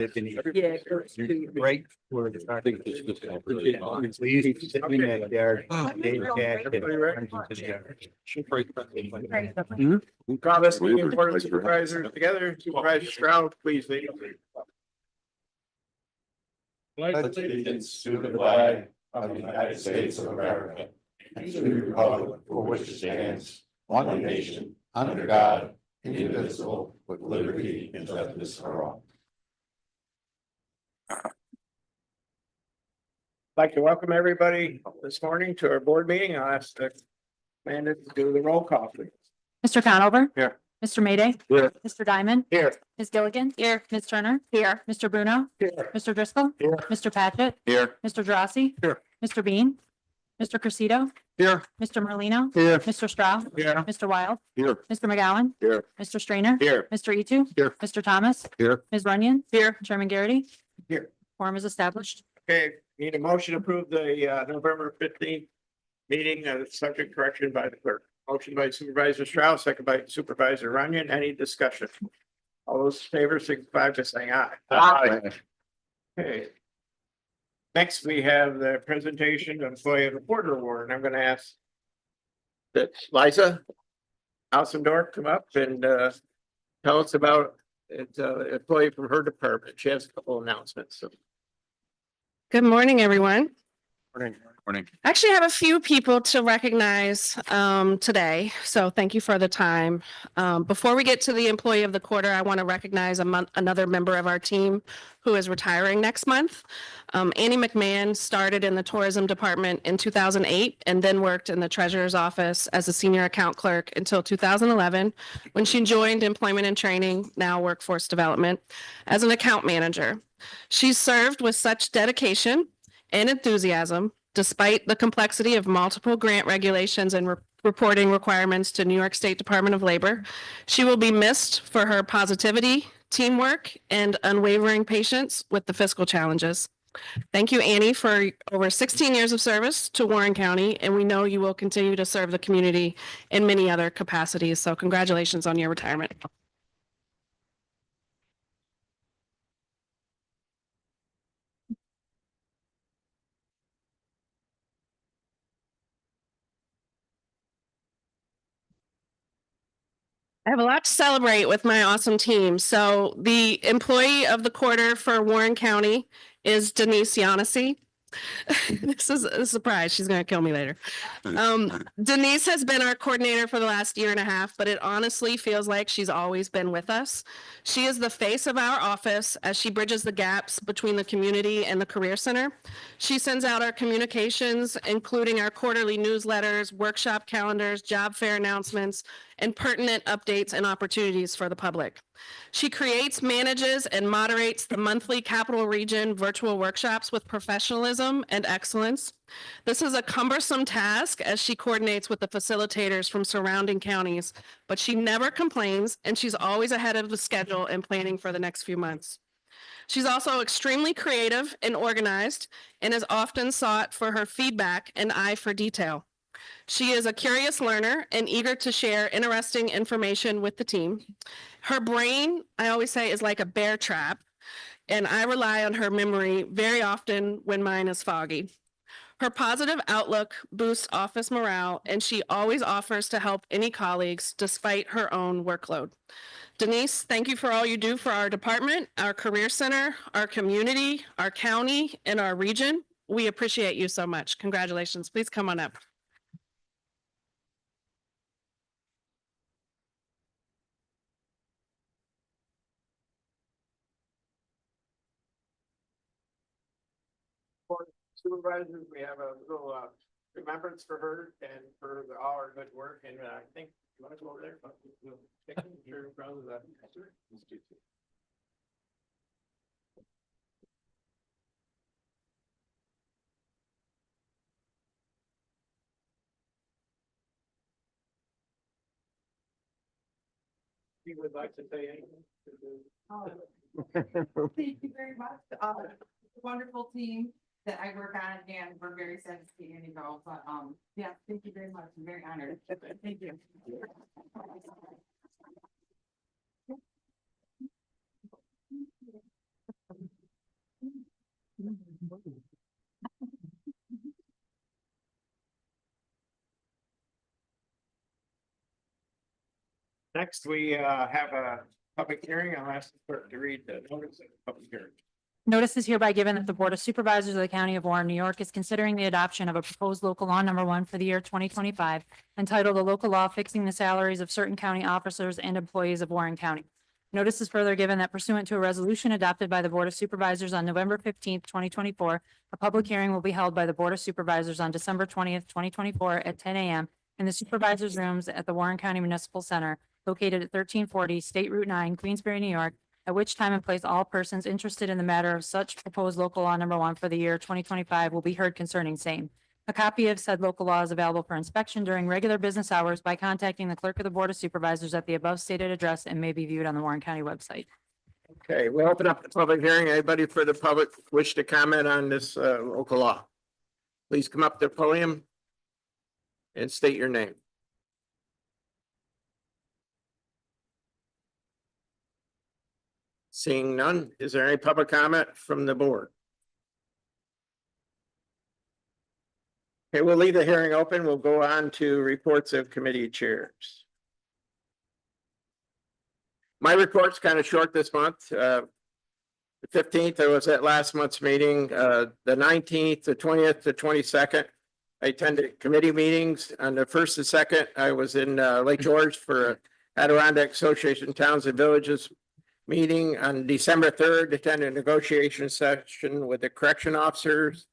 Yeah. Right. Where the I think it's just. We used to sit in that yard. We call this meeting of Board of Supervisors together. Supervisor Stroud, please lead. Pledge allegiance to the flag of the United States of America and to the republic for which it stands, one nation, under God, indivisible, with liberty and justice for all. I'd like to welcome everybody this morning to our board meeting. I'll ask the Amanda to do the roll call, please. Mr. Conover? Here. Mr. Mayday? Here. Mr. Diamond? Here. Ms. Gilligan? Here. Ms. Turner? Here. Mr. Bruno? Here. Mr. Driscoll? Here. Mr. Patchett? Here. Mr. Drossy? Here. Mr. Bean? Mr. Cressida? Here. Mr. Merlino? Here. Mr. Stroud? Here. Mr. Wild? Here. Mr. McGowan? Here. Mr. Strainer? Here. Mr. Etu? Here. Mr. Thomas? Here. Ms. Runyon? Here. Chairman Garrity? Here. Quorum is established. Okay, need a motion to approve the November 15th meeting, subject correction by the clerk. Motion by Supervisor Strauss, second by Supervisor Runyon. Any discussion? All those in favor signify by saying aye. Aye. Okay. Next, we have the presentation of Employee of the Quarter Award, and I'm going to ask that Liza Alcindor come up and tell us about it, employee from her department. She has a couple announcements. So. Good morning, everyone. Morning. Morning. I actually have a few people to recognize today, so thank you for the time. Before we get to the employee of the quarter, I want to recognize another member of our team who is retiring next month. Annie McMahon started in the tourism department in 2008 and then worked in the treasurer's office as a senior account clerk until 2011 when she joined employment and training, now workforce development, as an account manager. She served with such dedication and enthusiasm despite the complexity of multiple grant regulations and reporting requirements to New York State Department of Labor. She will be missed for her positivity, teamwork, and unwavering patience with the fiscal challenges. Thank you, Annie, for over 16 years of service to Warren County, and we know you will continue to serve the community in many other capacities. So congratulations on your retirement. I have a lot to celebrate with my awesome team. So the employee of the quarter for Warren County is Denise Yanessi. This is a surprise. She's going to kill me later. Denise has been our coordinator for the last year and a half, but it honestly feels like she's always been with us. She is the face of our office as she bridges the gaps between the community and the Career Center. She sends out our communications, including our quarterly newsletters, workshop calendars, job fair announcements, and pertinent updates and opportunities for the public. She creates, manages, and moderates the monthly Capital Region virtual workshops with professionalism and excellence. This is a cumbersome task as she coordinates with the facilitators from surrounding counties, but she never complains and she's always ahead of the schedule and planning for the next few months. She's also extremely creative and organized and is often sought for her feedback and eye for detail. She is a curious learner and eager to share interesting information with the team. Her brain, I always say, is like a bear trap, and I rely on her memory very often when mine is foggy. Her positive outlook boosts office morale, and she always offers to help any colleagues despite her own workload. Denise, thank you for all you do for our department, our Career Center, our community, our county, and our region. We appreciate you so much. Congratulations. Please come on up. Supervisors, we have a little remembrance for her and for all her good work. And I think you want to go over there? We'll take your brother that. You would like to say anything? Thank you very much. Wonderful team that I work on, and we're very sad to see Annie go. But yeah, thank you very much. I'm very honored. Thank you. Next, we have a public hearing. I'll ask the clerk to read the notice of the public hearing. Notice is hereby given that the Board of Supervisors of the County of Warren, New York is considering the adoption of a proposed local law number 1 for the year 2025 entitled a local law fixing the salaries of certain county officers and employees of Warren County. Notice is further given that pursuant to a resolution adopted by the Board of Supervisors on November 15th, 2024, a public hearing will be held by the Board of Supervisors on December 20th, 2024 at 10 a.m. in the Supervisors Rooms at the Warren County Municipal Center located at 1340 State Route 9, Queensbury, New York, at which time and place all persons interested in the matter of such proposed local law number 1 for the year 2025 will be heard concerning same. A copy of said local law is available for inspection during regular business hours by contacting the clerk of the Board of Supervisors at the above stated address and may be viewed on the Warren County website. Okay, we'll open up the public hearing. Anybody for the public wish to comment on this local law? Please come up to the podium and state your name. Seeing none, is there any public comment from the board? Okay, we'll leave the hearing open. We'll go on to reports of committee chairs. My report's kind of short this month. The 15th, I was at last month's meeting. The 19th, the 20th, the 22nd. I attended committee meetings. On the 1st and 2nd, I was in Lake George for Adirondack Association of Towns and Villages meeting. On December 3rd, attended a negotiation session with the correction officers.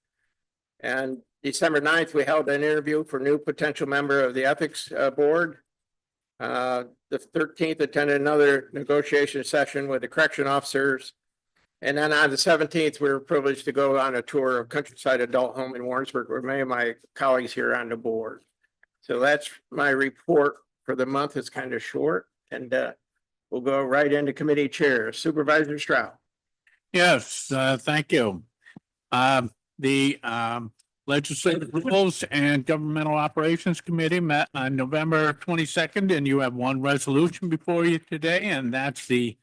And December 9th, we held an interview for new potential member of the ethics board. The 13th, attended another negotiation session with the correction officers. And then on the 17th, we were privileged to go on a tour of Countryside Adult Home in Warrensburg with many of my colleagues here on the board. So that's my report for the month. It's kind of short, and we'll go right into committee chairs. Supervisor Stroud. Yes, thank you. The Legislative Rules and Governmental Operations Committee met on November 22nd, and you have one resolution before you today, and that's the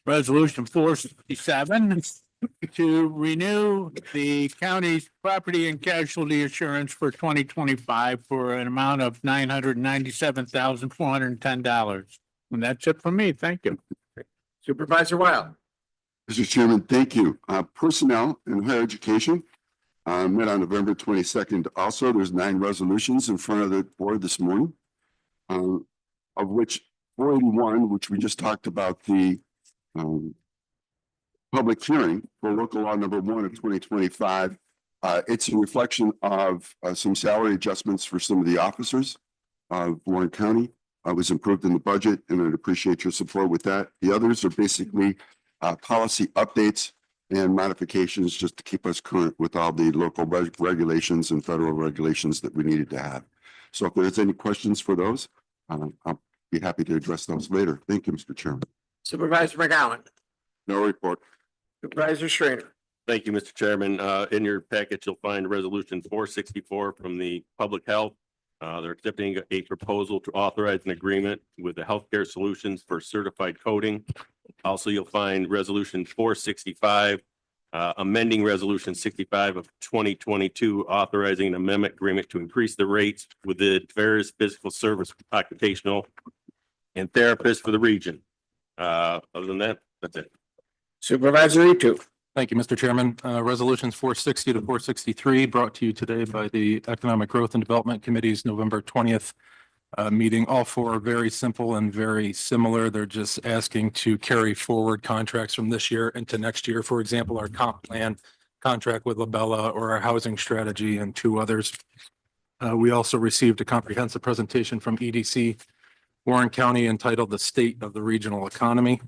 Resolution 467 to renew the county's property and casualty insurance for 2025 for an amount of $997,410. And that's it for me. Thank you. Supervisor Wild. Mr. Chairman, thank you. Personnel and higher education met on November 22nd. Also, there's 9 resolutions in front of the board this morning, of which 481, which we just talked about, the public hearing for local law number 1 of 2025. It's a reflection of some salary adjustments for some of the officers of Warren County. Was improved in the budget, and I'd appreciate your support with that. The others are basically policy updates and modifications just to keep us current with all the local regulations and federal regulations that we needed to have. So if there's any questions for those, I'll be happy to address those later. Thank you, Mr. Chairman. Supervisor McGowan. No report. Supervisor Schrader. Thank you, Mr. Chairman. In your package, you'll find resolution 464 from the Public Health. They're accepting a proposal to authorize an agreement with the Healthcare Solutions for certified coding. Also, you'll find resolution 465, amending resolution 65 of 2022, authorizing an amendment agreement to increase the rates with the various physical service, occupational, and therapists for the region. Other than that, that's it. Supervisor Etu. Thank you, Mr. Chairman. Resolutions 460 to 463 brought to you today by the Economic Growth and Development Committee's November 20th meeting. All 4 are very simple and very similar. They're just asking to carry forward contracts from this year into next year. For example, our comp plan contract with Labella, or our housing strategy, and 2 others. We also received a comprehensive presentation from EDC Warren County entitled "The State of the Regional Economy."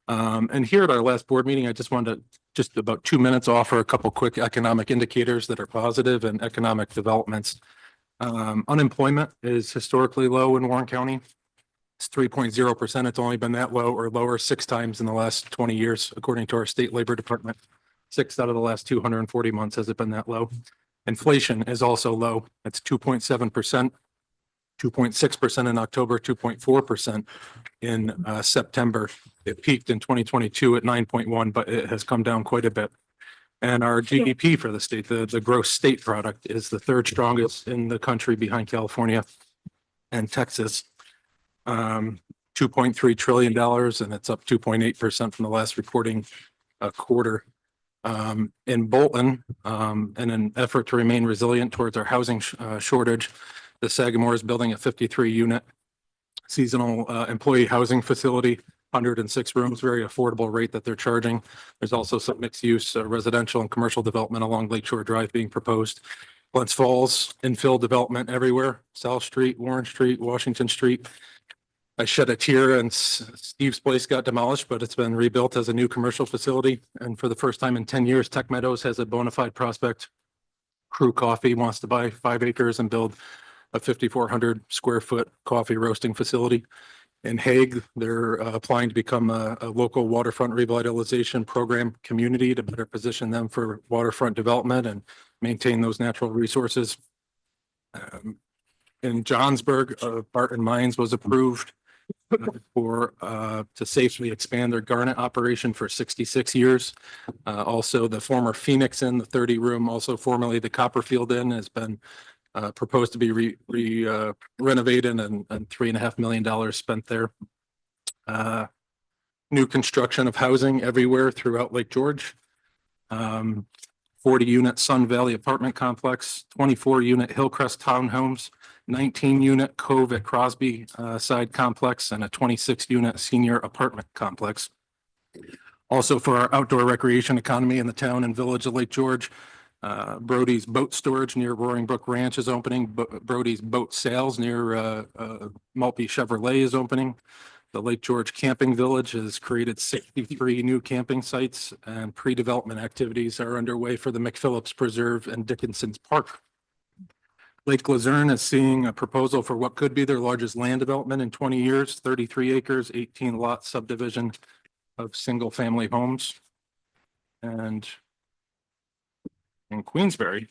And here at our last board meeting, I just wanted to just about 2 minutes offer a couple quick economic indicators that are positive and economic developments. Unemployment is historically low in Warren County. It's 3.0%. It's only been that low or lower 6 times in the last 20 years, according to our state labor department. 6 out of the last 240 months has it been that low. Inflation is also low. It's 2.7%. 2.6% in October, 2.4% in September. It peaked in 2022 at 9.1, but it has come down quite a bit. And our GDP for the state, the gross state product is the third strongest in the country behind California and Texas. $2.3 trillion, and it's up 2.8% from the last reporting quarter. In Bolton, in an effort to remain resilient towards our housing shortage, the Sagamore is building a 53-unit seasonal employee housing facility, 106 rooms, very affordable rate that they're charging. There's also some mixed use residential and commercial development along Lakeshore Drive being proposed. Glens Falls, infill development everywhere, South Street, Warren Street, Washington Street. I shed a tear and Steve's place got demolished, but it's been rebuilt as a new commercial facility. And for the first time in 10 years, Tech Meadows has a bona fide prospect. Crew Coffee wants to buy 5 acres and build a 5,400 square foot coffee roasting facility. In Hague, they're applying to become a local waterfront revitalization program community to better position them for waterfront development and maintain those natural resources. In Johnsburg, Barton Mines was approved to safely expand their garnet operation for 66 years. Also, the former Phoenix Inn, the 30-room, also formerly the Copperfield Inn, has been proposed to be renovated and $3.5 million spent there. New construction of housing everywhere throughout Lake George. 40-unit Sun Valley apartment complex, 24-unit Hillcrest townhomes, 19-unit Cove at Crosby side complex, and a 26-unit senior apartment complex. Also for our outdoor recreation economy in the town and village of Lake George, Brody's Boat Storage near Roaring Brook Ranch is opening. Brody's Boat Sales near Maltby Chevrolet is opening. The Lake George Camping Village has created 63 new camping sites, and pre-development activities are underway for the McPhillips Preserve and Dickinson's Park. Lake Luzerne is seeing a proposal for what could be their largest land development in 20 years, 33 acres, 18 lot subdivision of single family homes. And in Queensbury,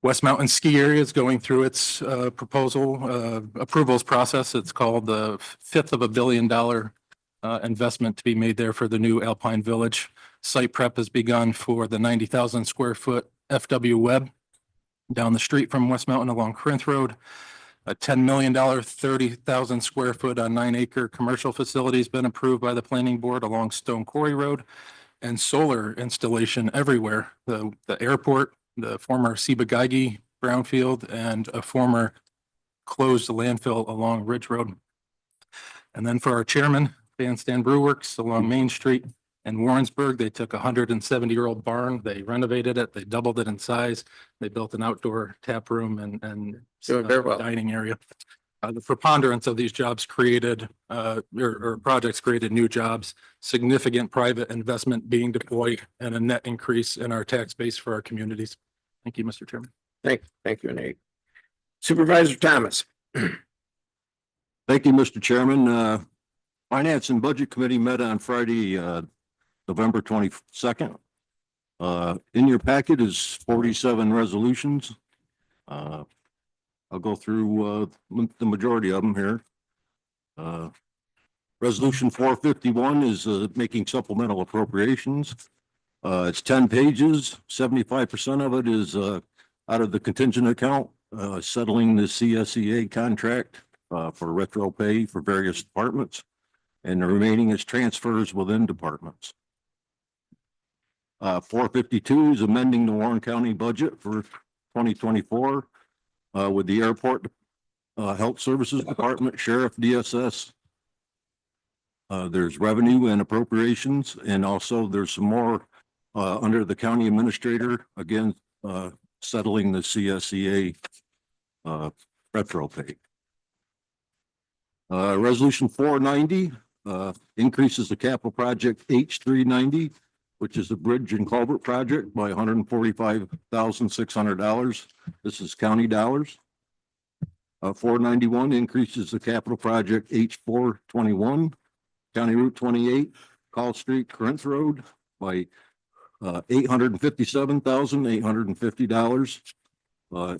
West Mountain Ski Area is going through its approvals process. It's called the $500 million investment to be made there for the new Alpine Village. Site prep has begun for the 90,000 square foot FW Webb down the street from West Mountain along Corinth Road. A $10 million, 30,000 square foot on 9-acre commercial facility has been approved by the planning board along Stone Quarry Road, and solar installation everywhere. The airport, the former Ciba-Geigy brownfield, and a former closed landfill along Ridge Road. And then for our chairman, Bandstand Brew Works along Main Street in Warrensburg, they took a 170-year-old barn, they renovated it, they doubled it in size, they built an outdoor tap room and Doing very well. dining area. The preponderance of these jobs created, or projects created new jobs, significant private investment being deployed, and a net increase in our tax base for our communities. Thank you, Mr. Chairman. Thank you, Nate. Supervisor Thomas. Thank you, Mr. Chairman. Finance and Budget Committee met on Friday, November 22nd. In your packet is 47 resolutions. I'll go through the majority of them here. Resolution 451 is making supplemental appropriations. It's 10 pages. 75% of it is out of the contingent account, settling the CSEA contract for retro pay for various departments, and the remaining is transfers within departments. 452 is amending the Warren County budget for 2024 with the airport, health services department, sheriff, DSS. There's revenue and appropriations, and also there's some more under the county administrator, again, settling the CSEA retro pay. Resolution 490 increases the capital project H390, which is the bridge and culvert project, by $145,600. This is county dollars. 491 increases the capital project H421, County Route 28, Call Street, Corinth Road, by $857,850.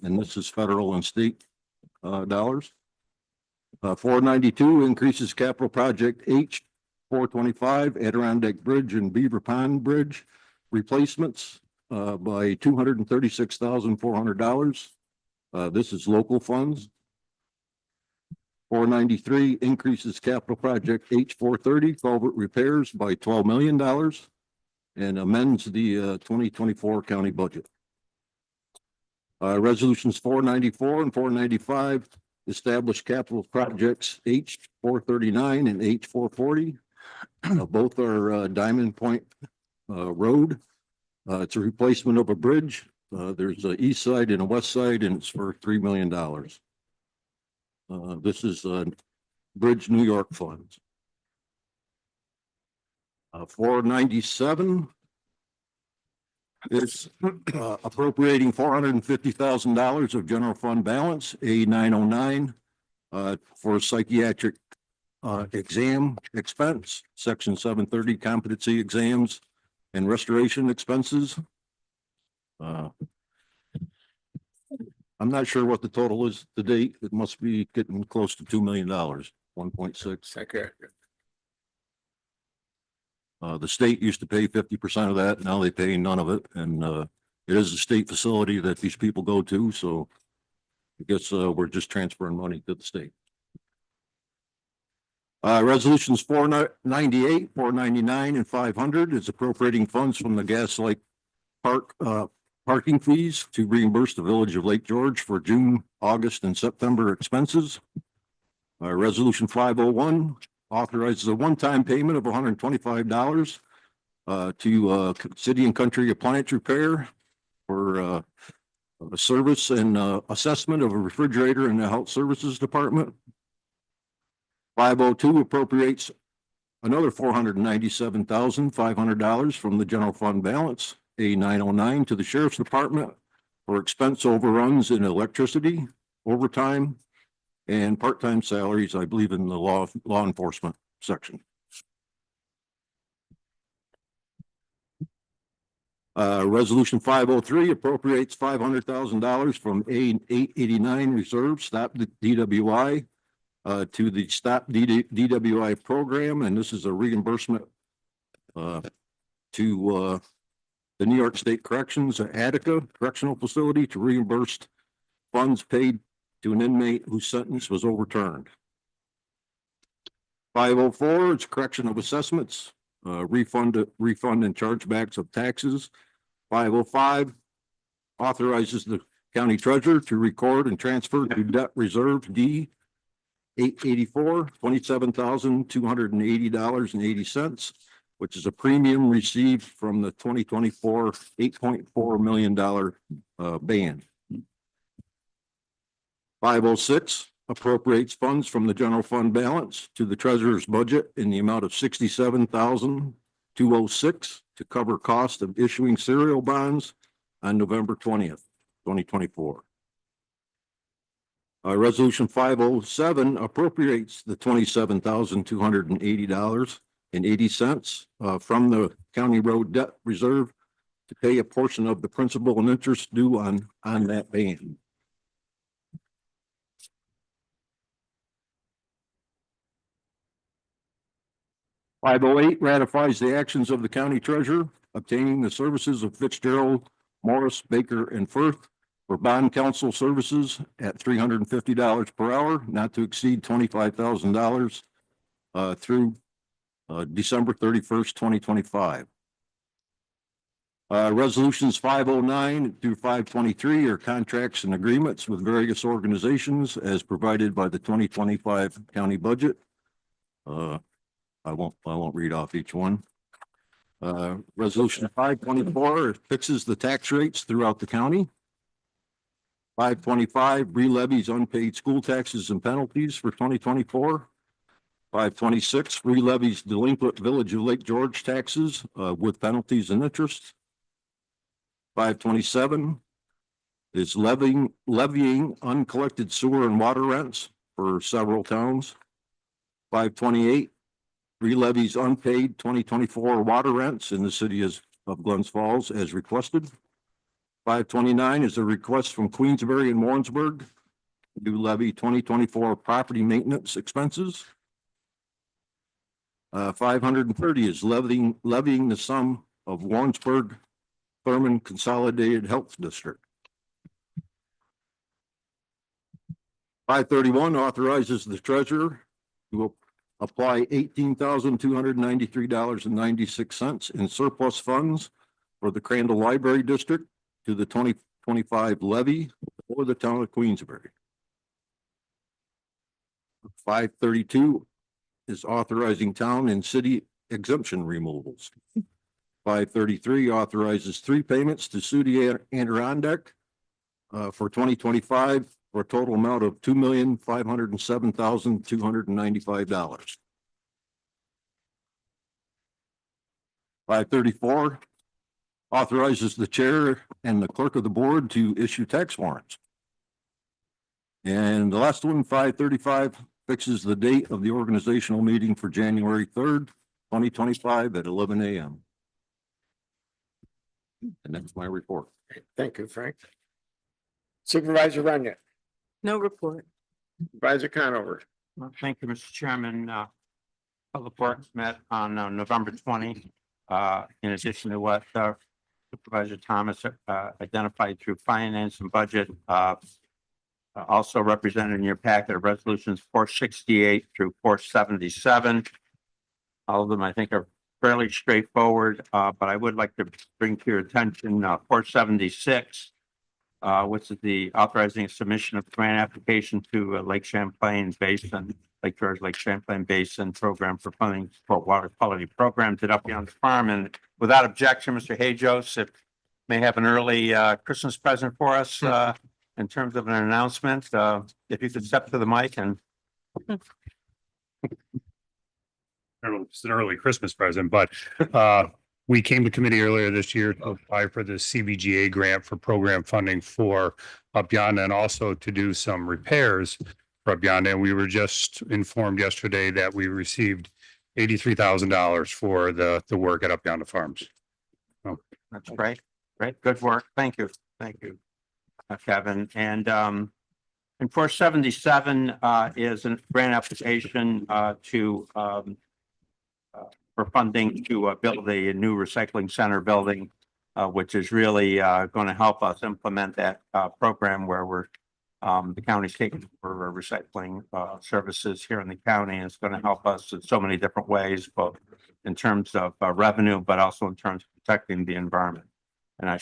And this is federal and state dollars. 492 increases capital project H425, Adirondack Bridge and Beaver Pond Bridge, replacements by $236,400. This is local funds. 493 increases capital project H 430 culvert repairs by $12 million and amends the 2024 county budget. Resolutions 494 and 495 establish capital projects H 439 and H 440. Both are Diamond Point Road. It's a replacement of a bridge. There's a east side and a west side, and it's for $3 million. This is Bridge New York funds. 497 is appropriating $450,000 of general fund balance, A 909, for psychiatric exam expense, section 730 competency exams and restoration expenses. I'm not sure what the total is to date. It must be getting close to $2 million, 1.6. Okay. The state used to pay 50% of that. Now they pay none of it. And it is a state facility that these people go to. So I guess we're just transferring money to the state. Resolutions 498, 499, and 500 is appropriating funds from the Gaslight Park parking fees to reimburse the village of Lake George for June, August, and September expenses. Resolution 501 authorizes a one-time payment of $125 to City and Country Appliance Repair for a service and assessment of a refrigerator in the Health Services Department. 502 appropriates another $497,500 from the general fund balance, A 909, to the Sheriff's Department for expense overruns in electricity, overtime, and part-time salaries, I believe, in the law enforcement section. Resolution 503 appropriates $500,000 from A 889 reserve, stop the DWI, to the Stop DWI program, and this is a reimbursement to the New York State Corrections Attica Correctional Facility to reimburse funds paid to an inmate whose sentence was overturned. 504 is correction of assessments, refund and chargebacks of taxes. 505 authorizes the county treasurer to record and transfer to debt reserve D 884, $27,280.80, which is a premium received from the 2024 $8.4 million ban. 506 appropriates funds from the general fund balance to the treasurer's budget in the amount of $67,206 to cover cost of issuing serial bonds on November 20th, 2024. Resolution 507 appropriates the $27,280.80 from the county road debt reserve to pay a portion of the principal and interest due on that ban. .508 ratifies the actions of the county treasurer obtaining the services of Fitzgerald, Morris, Baker, and Firth for bond counsel services at $350 per hour, not to exceed $25,000 through December 31st, 2025. Resolutions 509 through 523 are contracts and agreements with various organizations as provided by the 2025 county budget. I won't read off each one. Resolution 524 fixes the tax rates throughout the county. 525 re-levies unpaid school taxes and penalties for 2024. 526 re-levies delinquent Village of Lake George taxes with penalties and interest. 527 is levying uncollected sewer and water rents for several towns. 528 re-levies unpaid 2024 water rents in the city of Glens Falls as requested. 529 is a request from Queensbury and Warrensburg to levy 2024 property maintenance expenses. 530 is levying the sum of Warrensburg Thurman Consolidated Health District. 531 authorizes the treasurer to apply $18,293.96 in surplus funds for the Crandall Library District to the 2025 levy for the town of Queensbury. 532 is authorizing town and city exemption removals. 533 authorizes 3 payments to Sudi Adirondack for 2025 for a total amount of $2,507,295. 534 authorizes the chair and the clerk of the board to issue tax warrants. And the last one, 535, fixes the date of the organizational meeting for January 3rd, 2025 at 11 a.m. And that's my report. Thank you, Frank. Supervisor Runyon, No report. Supervisor Conover. Well, thank you, Mr. Chairman. Public Works met on November 20. In addition to what Supervisor Thomas identified through finance and budget. Also represented in your packet of resolutions 468 through 477. All of them, I think, are fairly straightforward, but I would like to bring to your attention 476, which is the authorizing submission of grant application to Lake Champlain Basin, Lake George Lake Champlain Basin Program for funding for water quality programs at Up Beyond the Farm. And without objection, Mr. Hay-Joseph may have an early Christmas present for us in terms of an announcement. If you could step to the mic and. It's an early Christmas present, but we came to committee earlier this year to apply for the CBGA grant for program funding for Up Beyond and also to do some repairs for Up Beyond. And we were just informed yesterday that we received $83,000 for the work at Up Beyond the Farms. That's great. Great. Good work. Thank you. Thank you, Kevin. And 477 is a grant application for funding to build a new recycling center building, which is really going to help us implement that program where we're the county's taking for recycling services here in the county. And it's going to help us in so many different ways, both in terms of revenue, but also in terms of protecting the environment. And I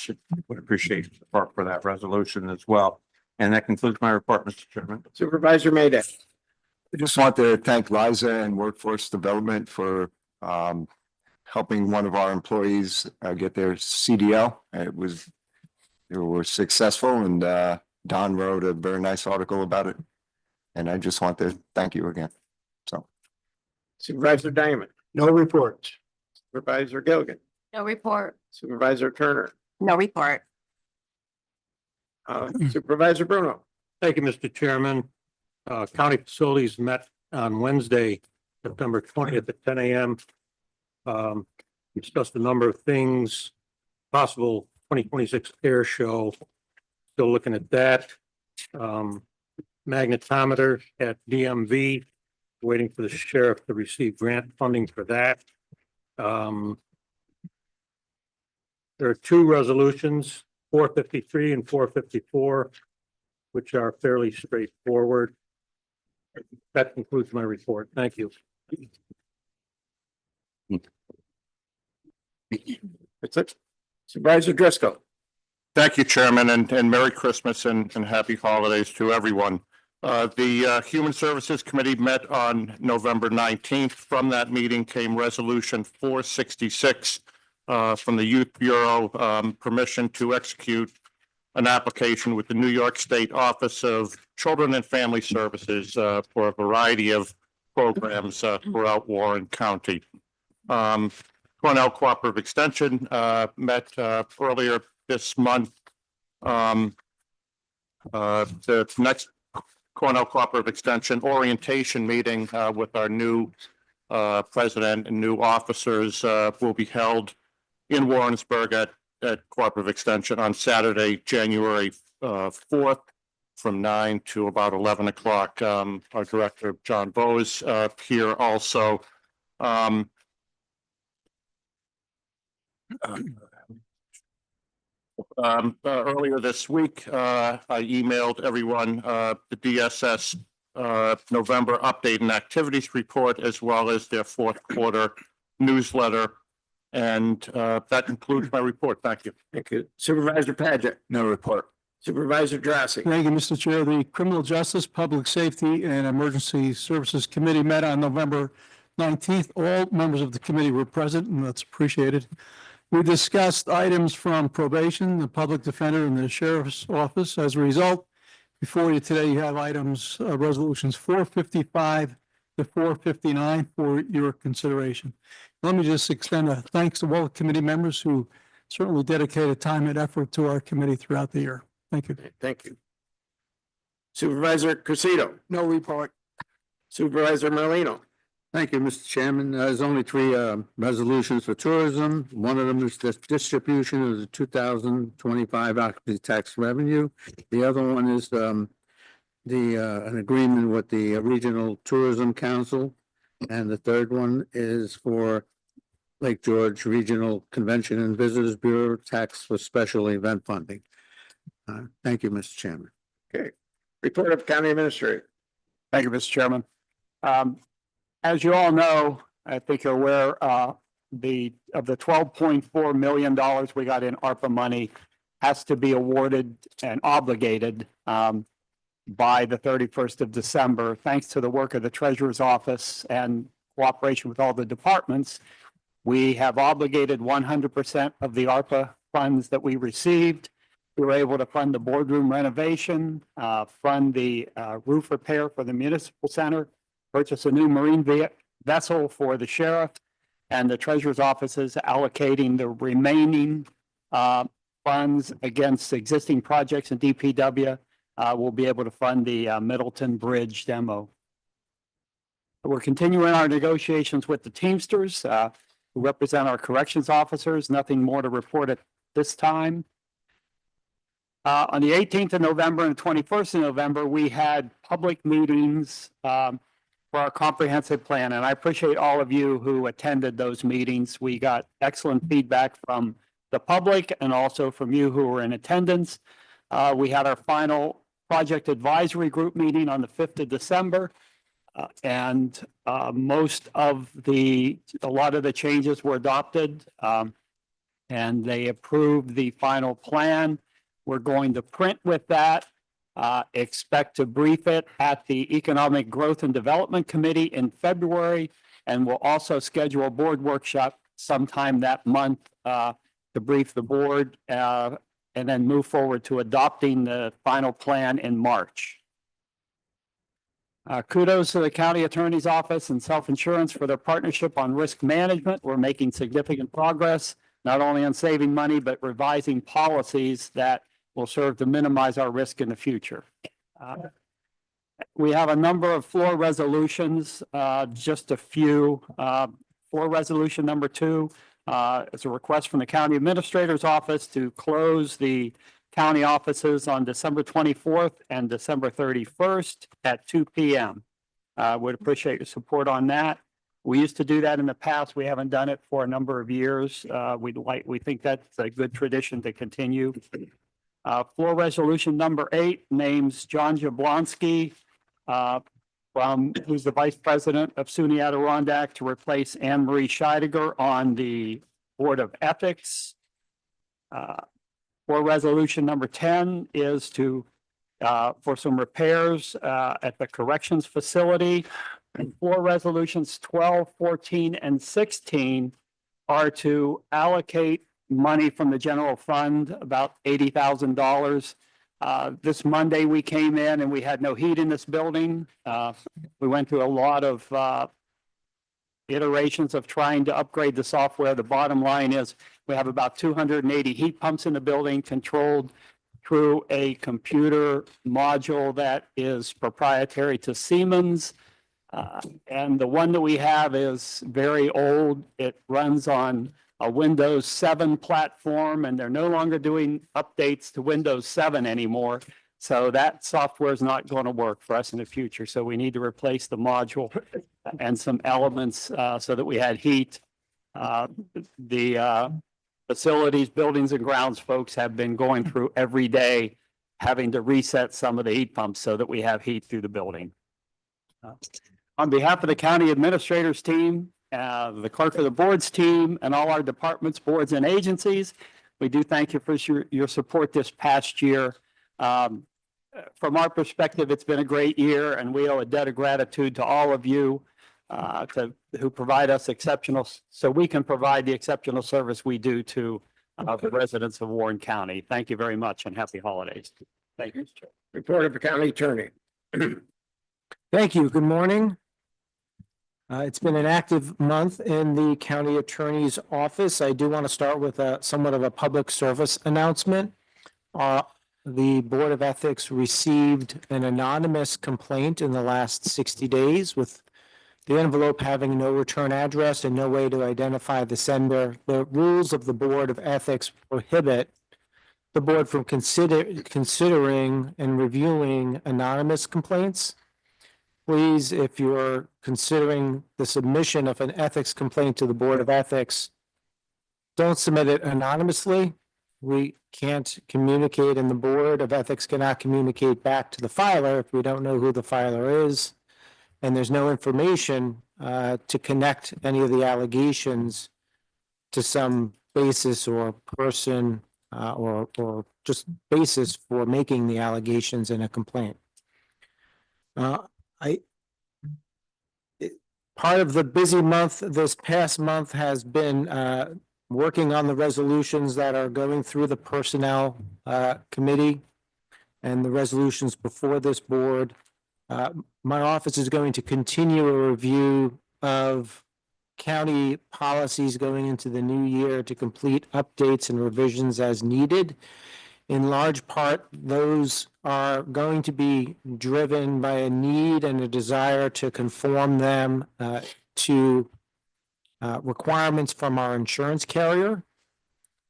would appreciate support for that resolution as well. And that concludes my report, Mr. Chairman. Supervisor Mayday. I just want to thank Liza and Workforce Development for helping one of our employees get their CDL. They were successful, and Don wrote a very nice article about it. And I just want to thank you again. So, Supervisor Diamond. No reports. Supervisor Gilligan. No report. Supervisor Turner. No report. Supervisor Bruno. Thank you, Mr. Chairman. County facilities met on Wednesday, September 20th at 10 a.m. We discussed a number of things, possible 2026 air show. Still looking at that. Magnetometer at DMV, waiting for the sheriff to receive grant funding for that. There are 2 resolutions, 453 and 454, which are fairly straightforward. That concludes my report. Thank you. That's it. Supervisor Driscoll. Thank you, Chairman, and Merry Christmas and Happy Holidays to everyone. The Human Services Committee met on November 19th. From that meeting came Resolution 466 from the Youth Bureau, permission to execute an application with the New York State Office of Children and Family Services for a variety of programs throughout Warren County. Cornell Cooperative Extension met earlier this month. The next Cornell Cooperative Extension orientation meeting with our new president and new officers will be held in Warrensburg at Cooperative Extension on Saturday, January 4th from 9 to about 11 o'clock. Our director, John Bose, here also. Earlier this week, I emailed everyone, the DSS, November update and activities report, as well as their fourth quarter newsletter. And, that concludes my report. Thank you. Thank you. Supervisor Paget, No report. Supervisor Drossy. Thank you, Mr. Chair. The Criminal Justice, Public Safety and Emergency Services Committee met on November 19th. All members of the committee were present, and that's appreciated. We discussed items from probation, the public defender, and the sheriff's office. As a result, before you today, you have items, resolutions 455 to 459 for your consideration. Let me just extend a thanks to all the committee members who certainly dedicated time and effort to our committee throughout the year. Thank you. Thank you. Supervisor Cressida. No report. Supervisor Merlino. Thank you, Mr. Chairman. There's only three resolutions for tourism. One of them is the distribution of the 2025 occupancy tax revenue. The other one is an agreement with the Regional Tourism Council. And the third one is for Lake George Regional Convention and Visitors Bureau tax for special event funding. Thank you, Mr. Chairman. Okay. Report of County Administrator. Thank you, Mr. Chairman. As you all know, I think you're aware, of the $12.4 million we got in ARPA money has to be awarded and obligated by the 31st of December. Thanks to the work of the Treasurer's Office and cooperation with all the departments, we have obligated 100% of the ARPA funds that we received. We were able to fund the boardroom renovation, fund the roof repair for the municipal center, purchase a new marine vessel for the sheriff, and the treasurer's office is allocating the remaining funds against existing projects in DPW. We'll be able to fund the Middleton Bridge demo. We're continuing our negotiations with the Teamsters who represent our corrections officers. Nothing more to report at this time. On the 18th of November and 21st of November, we had public meetings for our comprehensive plan, and I appreciate all of you who attended those meetings. We got excellent feedback from the public and also from you who were in attendance. We had our final project advisory group meeting on the 5th of December, and a lot of the changes were adopted, and they approved the final plan. We're going to print with that. Expect to brief it at the Economic Growth and Development Committee in February, and we'll also schedule a board workshop sometime that month to brief the board and then move forward to adopting the final plan in March. Kudos to the County Attorney's Office and Self-Insurance for their partnership on risk management. We're making significant progress, not only on saving money, but revising policies that will serve to minimize our risk in the future. We have a number of floor resolutions, just a few. Floor resolution number 2 is a request from the County Administrator's Office to close the county offices on December 24th and December 31st at 2 p.m. Would appreciate your support on that. We used to do that in the past. We haven't done it for a number of years. We think that's a good tradition to continue. Floor resolution number 8 names John Jablonski, who's the Vice President of SUNY Adirondack, to replace Anne Marie Scheidegger on the Board of Ethics. Floor resolution number 10 is for some repairs at the corrections facility. And floor resolutions 12, 14, and 16 are to allocate money from the general fund, about $80,000. This Monday, we came in and we had no heat in this building. We went through a lot of iterations of trying to upgrade the software. The bottom line is we have about 280 heat pumps in the building controlled through a computer module that is proprietary to Siemens. And the one that we have is very old. It runs on a Windows 7 platform, and they're no longer doing updates to Windows 7 anymore. So that software is not going to work for us in the future. So we need to replace the module and some elements so that we had heat. The facilities, buildings and grounds folks have been going through every day, having to reset some of the heat pumps so that we have heat through the building. On behalf of the county administrators team, the clerk of the boards team, and all our departments, boards and agencies, we do thank you for your support this past year. From our perspective, it's been a great year, and we owe a debt of gratitude to all of you who provide us so we can provide the exceptional service we do to the residents of Warren County. Thank you very much and happy holidays. Thank you. Report of the county attorney. Thank you. Good morning. It's been an active month in the county attorney's office. I do want to start with somewhat of a public service announcement. The Board of Ethics received an anonymous complaint in the last 60 days with the envelope having no return address and no way to identify the sender. The rules of the Board of Ethics prohibit the board from considering and reviewing anonymous complaints. Please, if you're considering the submission of an ethics complaint to the Board of Ethics, don't submit it anonymously. We can't communicate, and the Board of Ethics cannot communicate back to the filer if we don't know who the filer is. And there's no information to connect any of the allegations to some basis or person or just basis for making the allegations in a complaint. Part of the busy month this past month has been working on the resolutions that are going through the personnel committee and the resolutions before this board. My office is going to continue a review of county policies going into the new year to complete updates and revisions as needed. In large part, those are going to be driven by a need and a desire to conform them to requirements from our insurance carrier,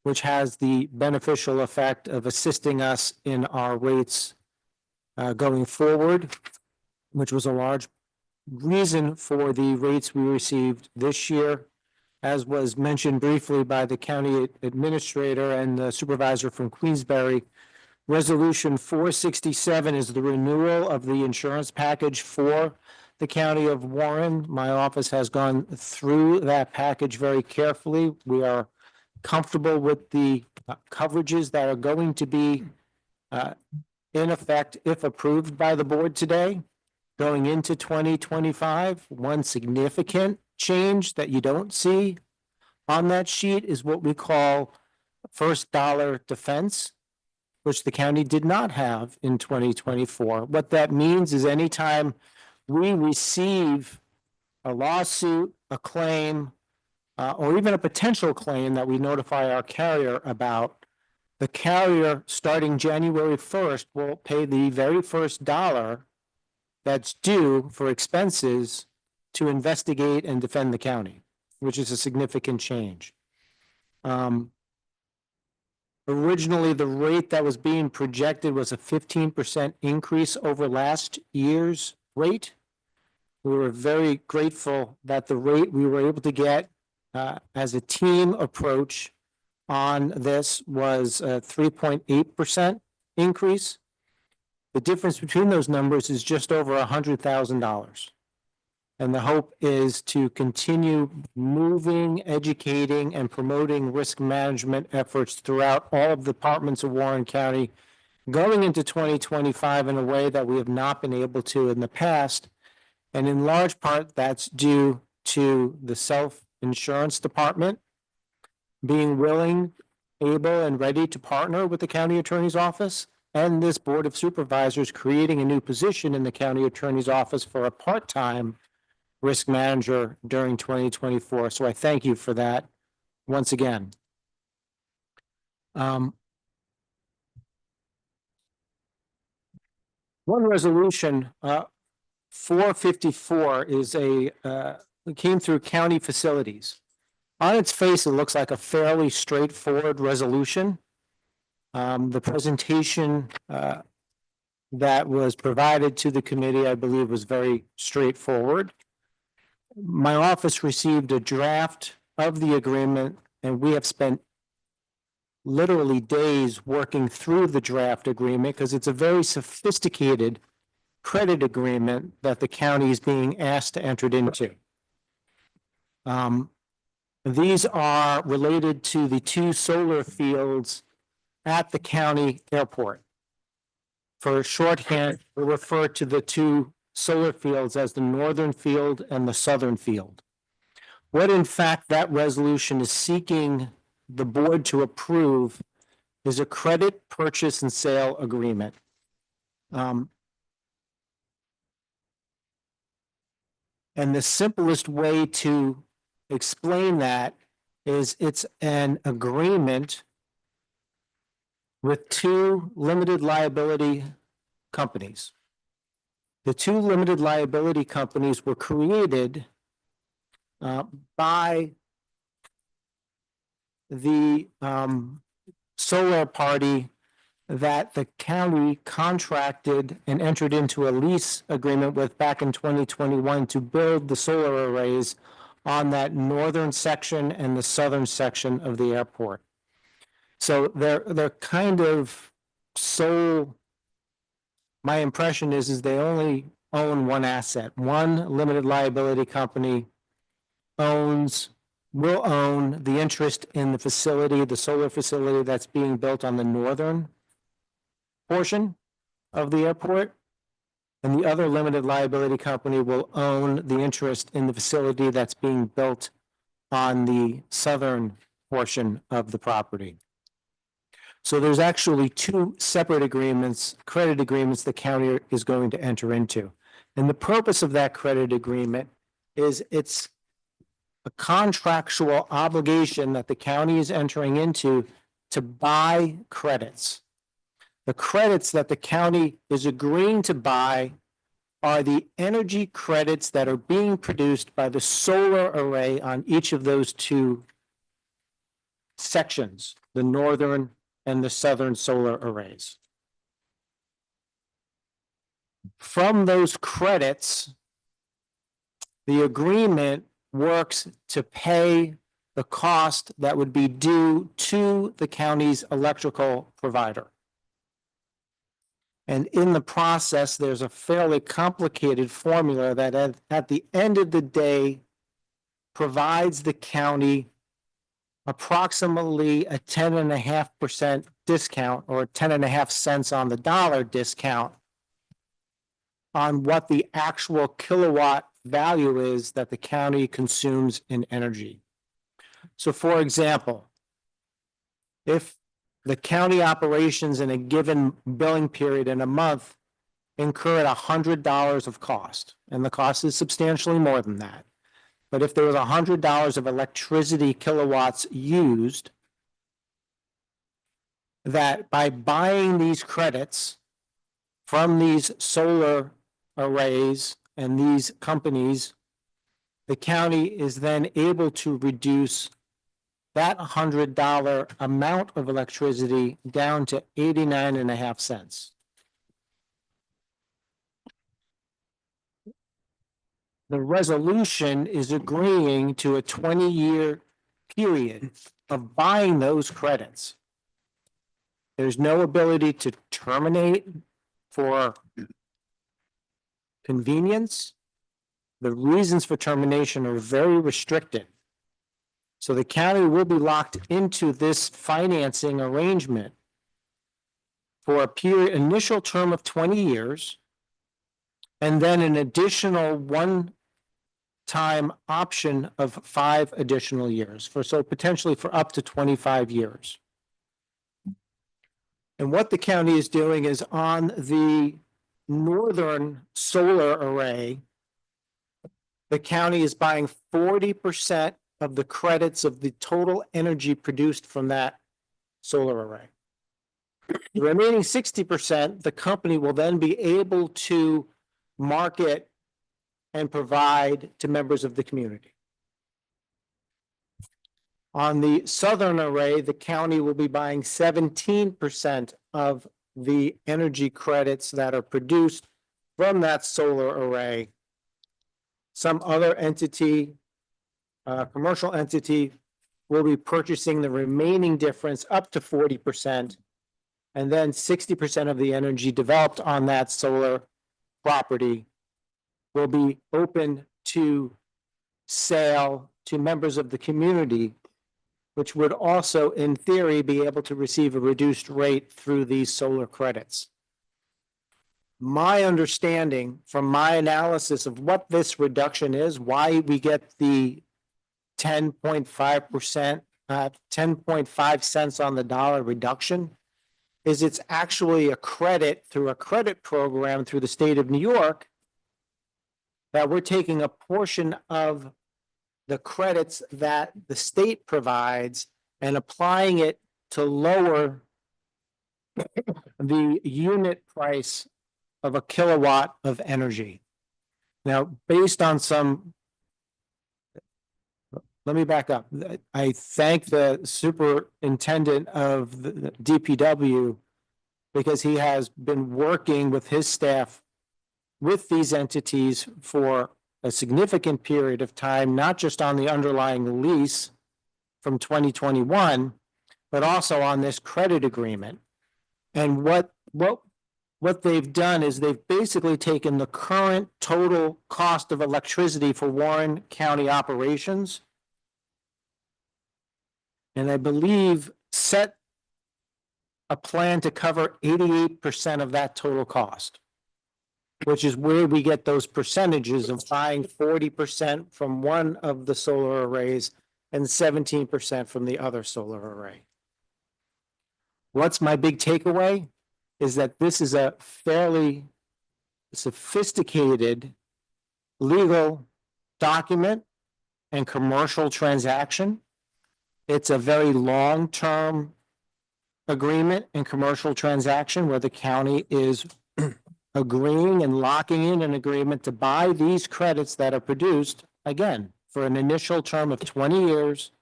which has the beneficial effect of assisting us in our rates going forward, which was a large reason for the rates we received this year. As was mentioned briefly by the county administrator and the supervisor from Queensberry, Resolution 467 is the renewal of the insurance package for the county of Warren. My office has gone through that package very carefully. We are comfortable with the coverages that are going to be in effect if approved by the board today. Going into 2025, one significant change that you don't see on that sheet is what we call first dollar defense, which the county did not have in 2024. What that means is anytime we receive a lawsuit, a claim, or even a potential claim that we notify our carrier about, the carrier starting January 1st will pay the very first dollar that's due for expenses to investigate and defend the county, which is a significant change. Originally, the rate that was being projected was a 15% increase over last year's rate. We were very grateful that the rate we were able to get as a team approach on this was a 3.8% increase. The difference between those numbers is just over $100,000. And the hope is to continue moving, educating, and promoting risk management efforts throughout all of the departments of Warren County going into 2025 in a way that we have not been able to in the past. And in large part, that's due to the self-insurance department being willing, able, and ready to partner with the county attorney's office, and this board of supervisors creating a new position in the county attorney's office for a part-time risk manager during 2024. So I thank you for that once again. One resolution, 454 is it came through county facilities. On its face, it looks like a fairly straightforward resolution. The presentation that was provided to the committee, I believe, was very straightforward. My office received a draft of the agreement, and we have spent literally days working through the draft agreement because it's a very sophisticated credit agreement that the county is being asked to enter into. These are related to the two solar fields at the county airport. For shorthand, we refer to the two solar fields as the northern field and the southern field. What in fact that resolution is seeking the board to approve is a credit purchase and sale agreement. And the simplest way to explain that is it's an agreement with two limited liability companies. The two limited liability companies were created by the solar party that the county contracted and entered into a lease agreement with back in 2021 to build the solar arrays on that northern section and the southern section of the airport. So they're kind of sole. My impression is they only own one asset. One limited liability company will own the interest in the facility, the solar facility that's being built on the northern portion of the airport. And the other limited liability company will own the interest in the facility that's being built on the southern portion of the property. So there's actually two separate agreements, credit agreements the county is going to enter into. And the purpose of that credit agreement is it's a contractual obligation that the county is entering into to buy credits. The credits that the county is agreeing to buy are the energy credits that are being produced by the solar array on each of those two sections, the northern and the southern solar arrays. From those credits, the agreement works to pay the cost that would be due to the county's electrical provider. And in the process, there's a fairly complicated formula that at the end of the day provides the county approximately a 10.5% discount or 10.5 cents on the dollar discount on what the actual kilowatt value is that the county consumes in energy. So for example, if the county operations in a given billing period in a month incur at $100 of cost, and the cost is substantially more than that. But if there was $100 of electricity kilowatts used, that by buying these credits from these solar arrays and these companies, the county is then able to reduce that $100 amount of electricity down to 89.5 cents. The resolution is agreeing to a 20-year period of buying those credits. There's no ability to terminate for convenience. The reasons for termination are very restricted. So the county will be locked into this financing arrangement for a period, initial term of 20 years, and then an additional one-time option of 5 additional years so potentially for up to 25 years. And what the county is doing is on the northern solar array, the county is buying 40% of the credits of the total energy produced from that solar array. The remaining 60%, the company will then be able to market and provide to members of the community. On the southern array, the county will be buying 17% of the energy credits that are produced from that solar array. Some other entity, commercial entity, will be purchasing the remaining difference up to 40%. And then 60% of the energy developed on that solar property will be open to sale to members of the community, which would also, in theory, be able to receive a reduced rate through these solar credits. My understanding from my analysis of what this reduction is, why we get the 10.5%, 10.5 cents on the dollar reduction, is it's actually a credit through a credit program through the state of New York that we're taking a portion of the credits that the state provides and applying it to lower the unit price of a kilowatt of energy. Now, based on some, let me back up. I thank the superintendent of the DPW because he has been working with his staff with these entities for a significant period of time, not just on the underlying lease from 2021, but also on this credit agreement. And what they've done is they've basically taken the current total cost of electricity for Warren County operations, and I believe set a plan to cover 88% of that total cost, which is where we get those percentages of buying 40% from one of the solar arrays and 17% from the other solar array. What's my big takeaway is that this is a fairly sophisticated legal document and commercial transaction. It's a very long-term agreement and commercial transaction where the county is agreeing and locking in an agreement to buy these credits that are produced, again, for an initial term of 20 years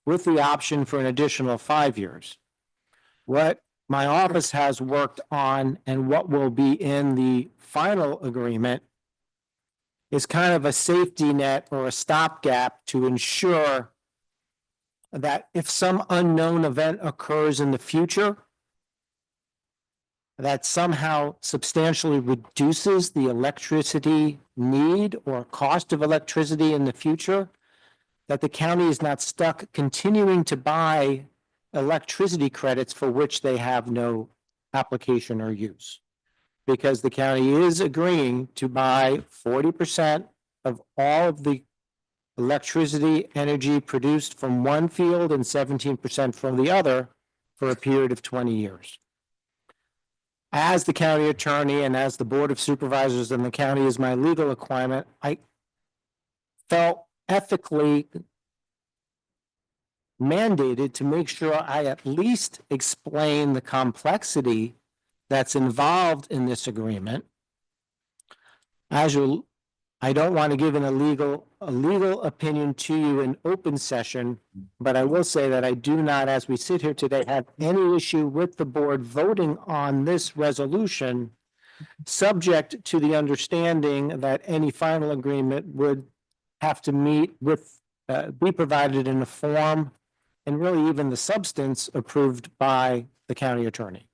with the option for an additional 5 years. What my office has worked on and what will be in the final agreement is kind of a safety net or a stopgap to ensure that if some unknown event occurs in the future that somehow substantially reduces the electricity need or cost of electricity in the future, that the county is not stuck continuing to buy electricity credits for which they have no application or use. Because the county is agreeing to buy 40% of all of the electricity energy produced from one field and 17% from the other for a period of 20 years. As the county attorney and as the board of supervisors and the county is my legal requirement, I felt ethically mandated to make sure I at least explain the complexity that's involved in this agreement. As you, I don't want to give a legal opinion to you in open session, but I will say that I do not, as we sit here today, have any issue with the board voting on this resolution, subject to the understanding that any final agreement would have to meet with, be provided in a form and really even the substance approved by the county attorney.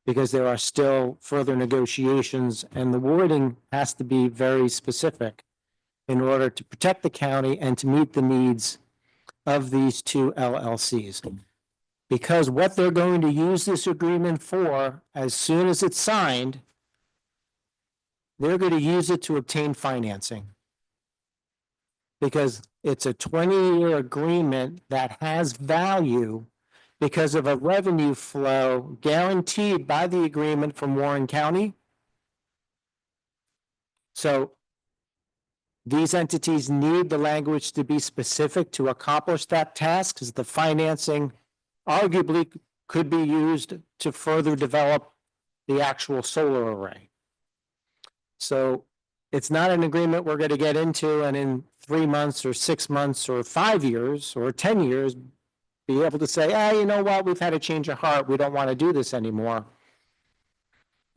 Because there are still further negotiations and the wording has to be very specific in order to protect the county and to meet the needs of these two LLCs. Because what they're going to use this agreement for, as soon as it's signed, they're going to use it to obtain financing. Because it's a 20-year agreement that has value because of a revenue flow guaranteed by the agreement from Warren County. So these entities need the language to be specific to accomplish that task, because the financing arguably could be used to further develop the actual solar array. So it's not an agreement we're going to get into and in 3 months or 6 months or 5 years or 10 years be able to say, you know what, we've had a change of heart, we don't want to do this anymore.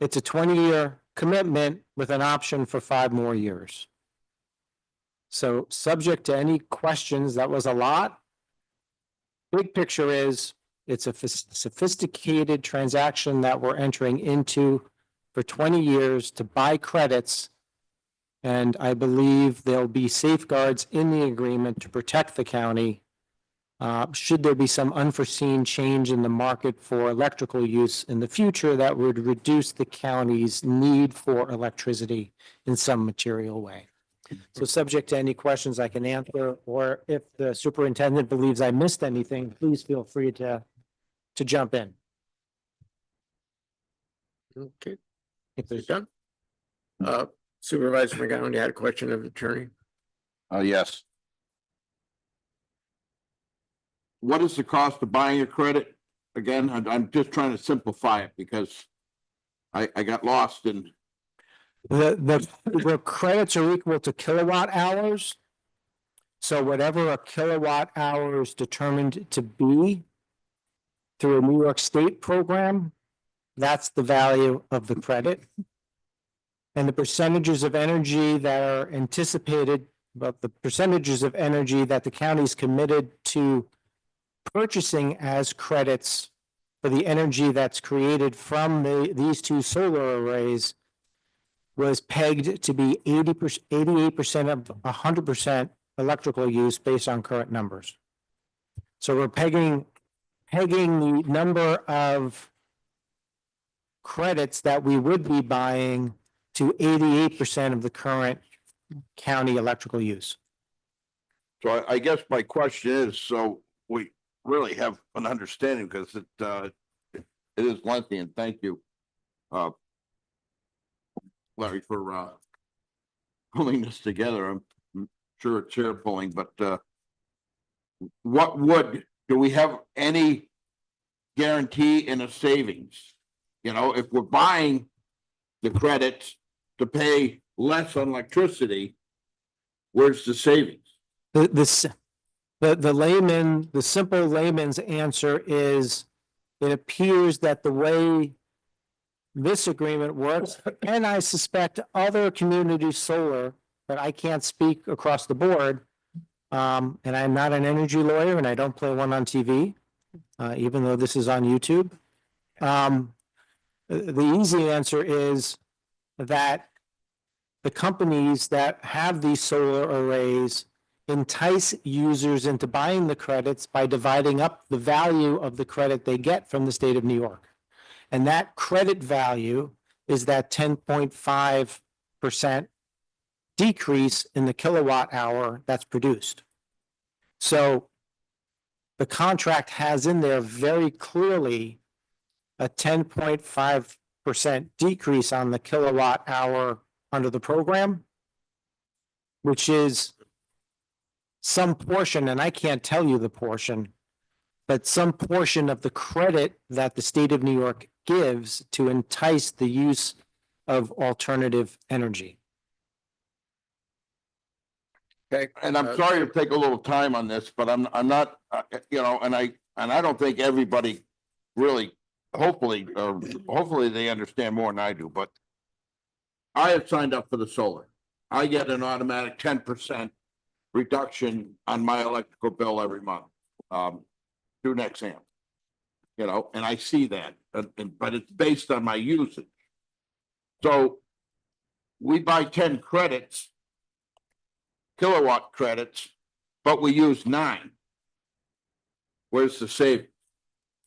It's a 20-year commitment with an option for 5 more years. So subject to any questions, that was a lot. big picture is it's a sophisticated transaction that we're entering into for 20 years to buy credits. And I believe there'll be safeguards in the agreement to protect the county. Should there be some unforeseen change in the market for electrical use in the future that would reduce the county's need for electricity in some material way. So subject to any questions I can answer, or if the superintendent believes I missed anything, please feel free to jump in. Okay. If there's done. Supervisor McGowan, you had a question of the attorney? Yes. What is the cost of buying a credit? Again, I'm just trying to simplify it because I got lost in. The credits are equal to kilowatt hours. So whatever a kilowatt hour is determined to be through a New York State program, that's the value of the credit. And the percentages of energy that are anticipated, but the percentages of energy that the county is committed to purchasing as credits for the energy that's created from these two solar arrays was pegged to be 88% of 100% electrical use based on current numbers. So we're pegging the number of credits that we would be buying to 88% of the current county electrical use. So I guess my question is, so we really have an understanding because it is lengthy, and thank you, Larry, for pulling this together. I'm sure it's chair pulling, but do we have any guarantee in a savings? You know, if we're buying the credits to pay less on electricity, where's the savings? The simple layman's answer is, it appears that the way this agreement works, and I suspect other community solar, but I can't speak across the board. And I'm not an energy lawyer and I don't play one on TV, even though this is on YouTube. The easy answer is that the companies that have these solar arrays entice users into buying the credits by dividing up the value of the credit they get from the state of New York. And that credit value is that 10.5% decrease in the kilowatt hour that's produced. So the contract has in there very clearly a 10.5% decrease on the kilowatt hour under the program, which is some portion, and I can't tell you the portion, but some portion of the credit that the state of New York gives to entice the use of alternative energy. Okay. And I'm sorry to take a little time on this, but I'm not, you know, and I don't think everybody really, hopefully they understand more than I do, but I have signed up for the solar. I get an automatic 10% reduction on my electrical bill every month, through Nexam. You know, and I see that, but it's based on my usage. So we buy 10 credits, kilowatt credits, but we use 9. Where's the savings?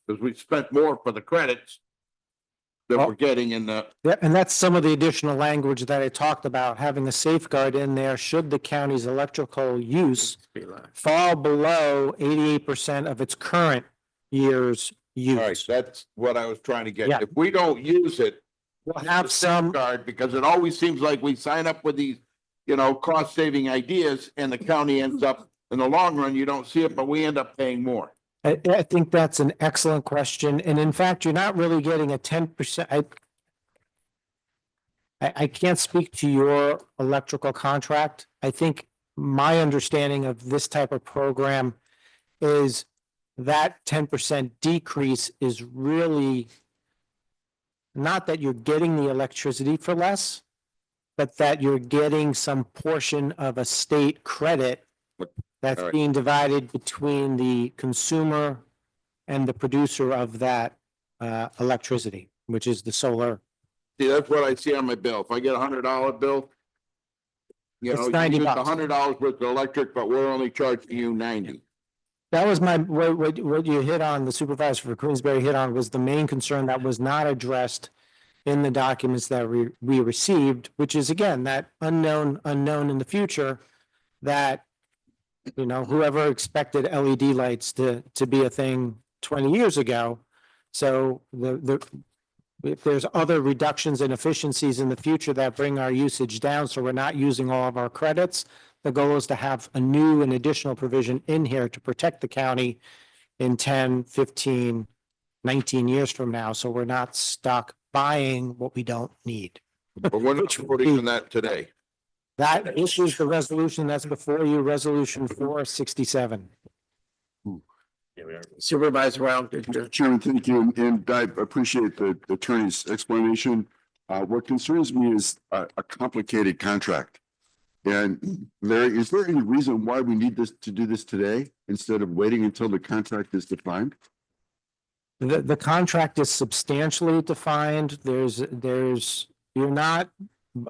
Because we spent more for the credits that we're getting in the. Yeah, and that's some of the additional language that I talked about, having a safeguard in there should the county's electrical use fall below 88% of its current year's use. All right, that's what I was trying to get. Yeah. If we don't use it, We'll have some, card, because it always seems like we sign up with these, you know, cost saving ideas and the county ends up, in the long run, you don't see it, but we end up paying more. I think that's an excellent question. And in fact, you're not really getting a 10%. I can't speak to your electrical contract. I think my understanding of this type of program is that 10% decrease is really not that you're getting the electricity for less, but that you're getting some portion of a state credit That's All right. being divided between the consumer and the producer of that electricity, which is the solar. See, that's what I see on my bill. If I get $100 bill, you It's know, you $90. use the $100 worth of electric, but we're only charging you 90. That was what you hit on, the supervisor for Queensberry hit on was the main concern that was not addressed in the documents that we received, which is again, that unknown in the future that, you know, whoever expected LED lights to be a thing 20 years ago. So if there's other reductions in efficiencies in the future that bring our usage down, so we're not using all of our credits, the goal is to have a new and additional provision in here to protect the county in 10, 15, 19 years from now, so we're not stuck buying what we don't need. But we're not Which would voting be- on that today. That issues the resolution that's before you, resolution 467. Supervisor Wild, Chairman, thank you, and I appreciate the attorney's explanation. What concerns me is a complicated contract. And Larry, is there any reason why we need to do this today instead of waiting until the contract is defined? The contract is substantially defined. You're not,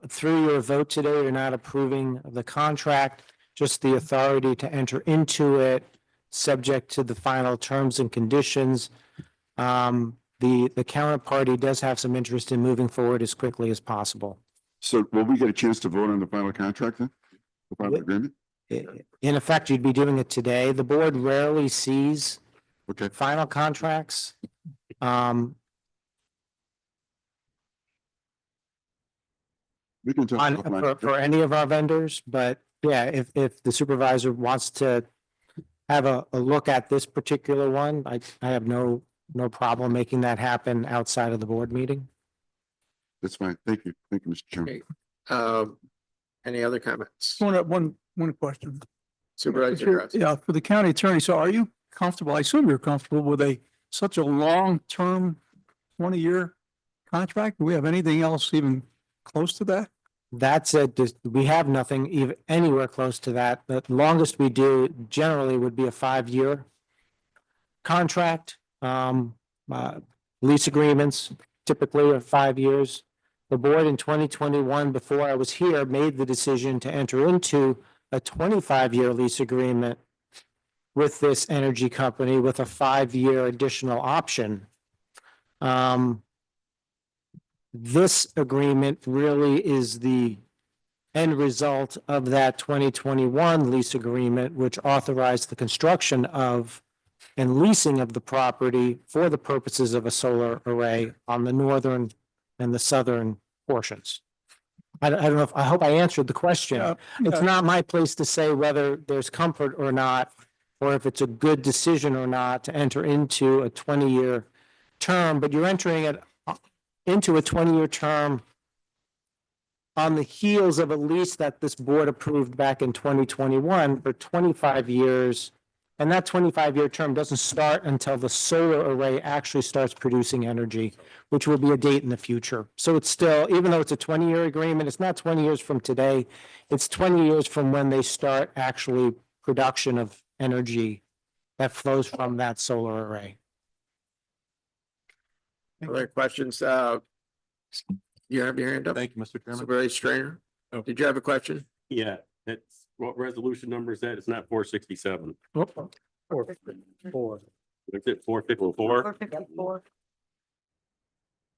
through your vote today, you're not approving the contract, just the authority to enter into it, subject to the final terms and conditions. The counterparty does have some interest in moving forward as quickly as possible. So will we get a chance to vote on the final contract then? The final agreement? In effect, you'd be doing it today. The board rarely sees Okay. final contracts. We can talk. For any of our vendors, but yeah, if the supervisor wants to have a look at this particular one, I have no problem making that happen outside of the board meeting. That's fine. Thank you. Thank you, Mr. Chairman. any other comments? One question. Supervisor Gross. Yeah, for the county attorney. So are you comfortable? I assume you're comfortable with such a long-term 20-year contract? Do we have anything else even close to that? That's it. We have nothing even anywhere close to that. The longest we do generally would be a 5-year contract. Lease agreements typically are 5 years. The board in 2021, before I was here, made the decision to enter into a 25-year lease agreement with this energy company with a 5-year additional option. This agreement really is the end result of that 2021 lease agreement, which authorized the construction of and leasing of the property for the purposes of a solar array on the northern and the southern portions. I don't know if, I hope I answered the question. It's not my place to say whether there's comfort or not, or if it's a good decision or not to enter into a 20-year term, but you're entering it into a 20-year term on the heels of a lease that this board approved back in 2021 for 25 years. And that 25-year term doesn't start until the solar array actually starts producing energy, which will be a date in the future. So it's still, even though it's a 20-year agreement, it's not 20 years from today. It's 20 years from when they start actually production of energy that flows from that solar array. Other questions? You have your hand up? Thank you, Mr. Chairman. Supervisor Strainer? Oh. Did you have a question? Yeah, that's what resolution number is that? It's not 467. Four. Is it 454? 454.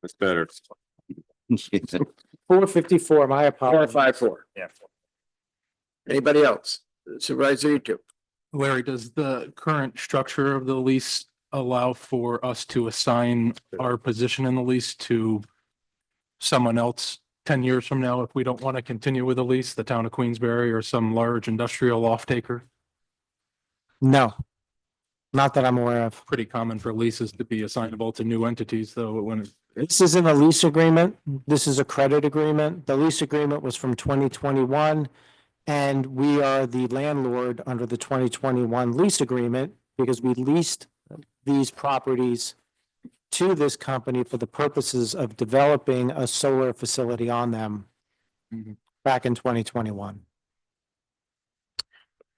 That's better. 454, my apologies. 454. Yeah. Anybody else? Supervisor YouTube. Larry, does the current structure of the lease allow for us to assign our position in the lease to someone else 10 years from now if we don't want to continue with the lease, the town of Queensberry or some large industrial off-taker? No, not that I'm aware of. Pretty common for leases to be assignable to new entities, though, when This isn't a lease agreement. This is a credit agreement. The lease agreement was from 2021. And we are the landlord under the 2021 lease agreement because we leased these properties to this company for the purposes of developing a solar facility on them back in 2021.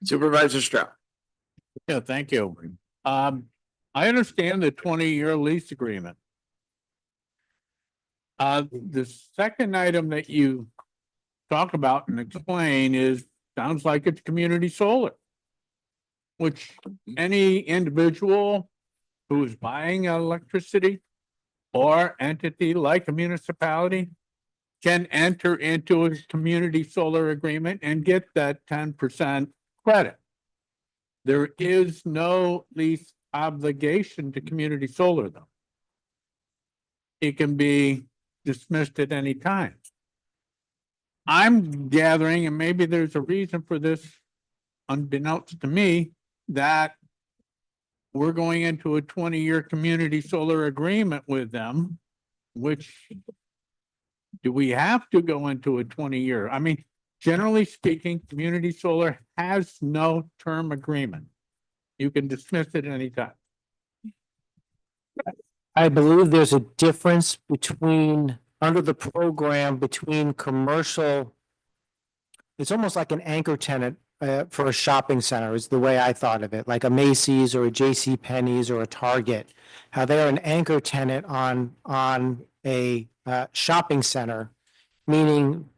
Supervisor Stroud. Yeah, thank you. I understand the 20-year lease agreement. The second item that you talk about and explain sounds like it's community solar, which any individual who is buying electricity or entity like a municipality can enter into a community solar agreement and get that 10% credit. There is no lease obligation to community solar, though. It can be dismissed at any time. I'm gathering, and maybe there's a reason for this, unbeknownst to me, that we're going into a 20-year community solar agreement with them, which do we have to go into a 20-year? I mean, generally speaking, community solar has no term agreement. You can dismiss it at any time. I believe there's a difference between, under the program, between commercial. It's almost like an anchor tenant for a shopping center is the way I thought of it, like a Macy's or a J.C. Penney's or a Target. How they're an anchor tenant on a shopping center, meaning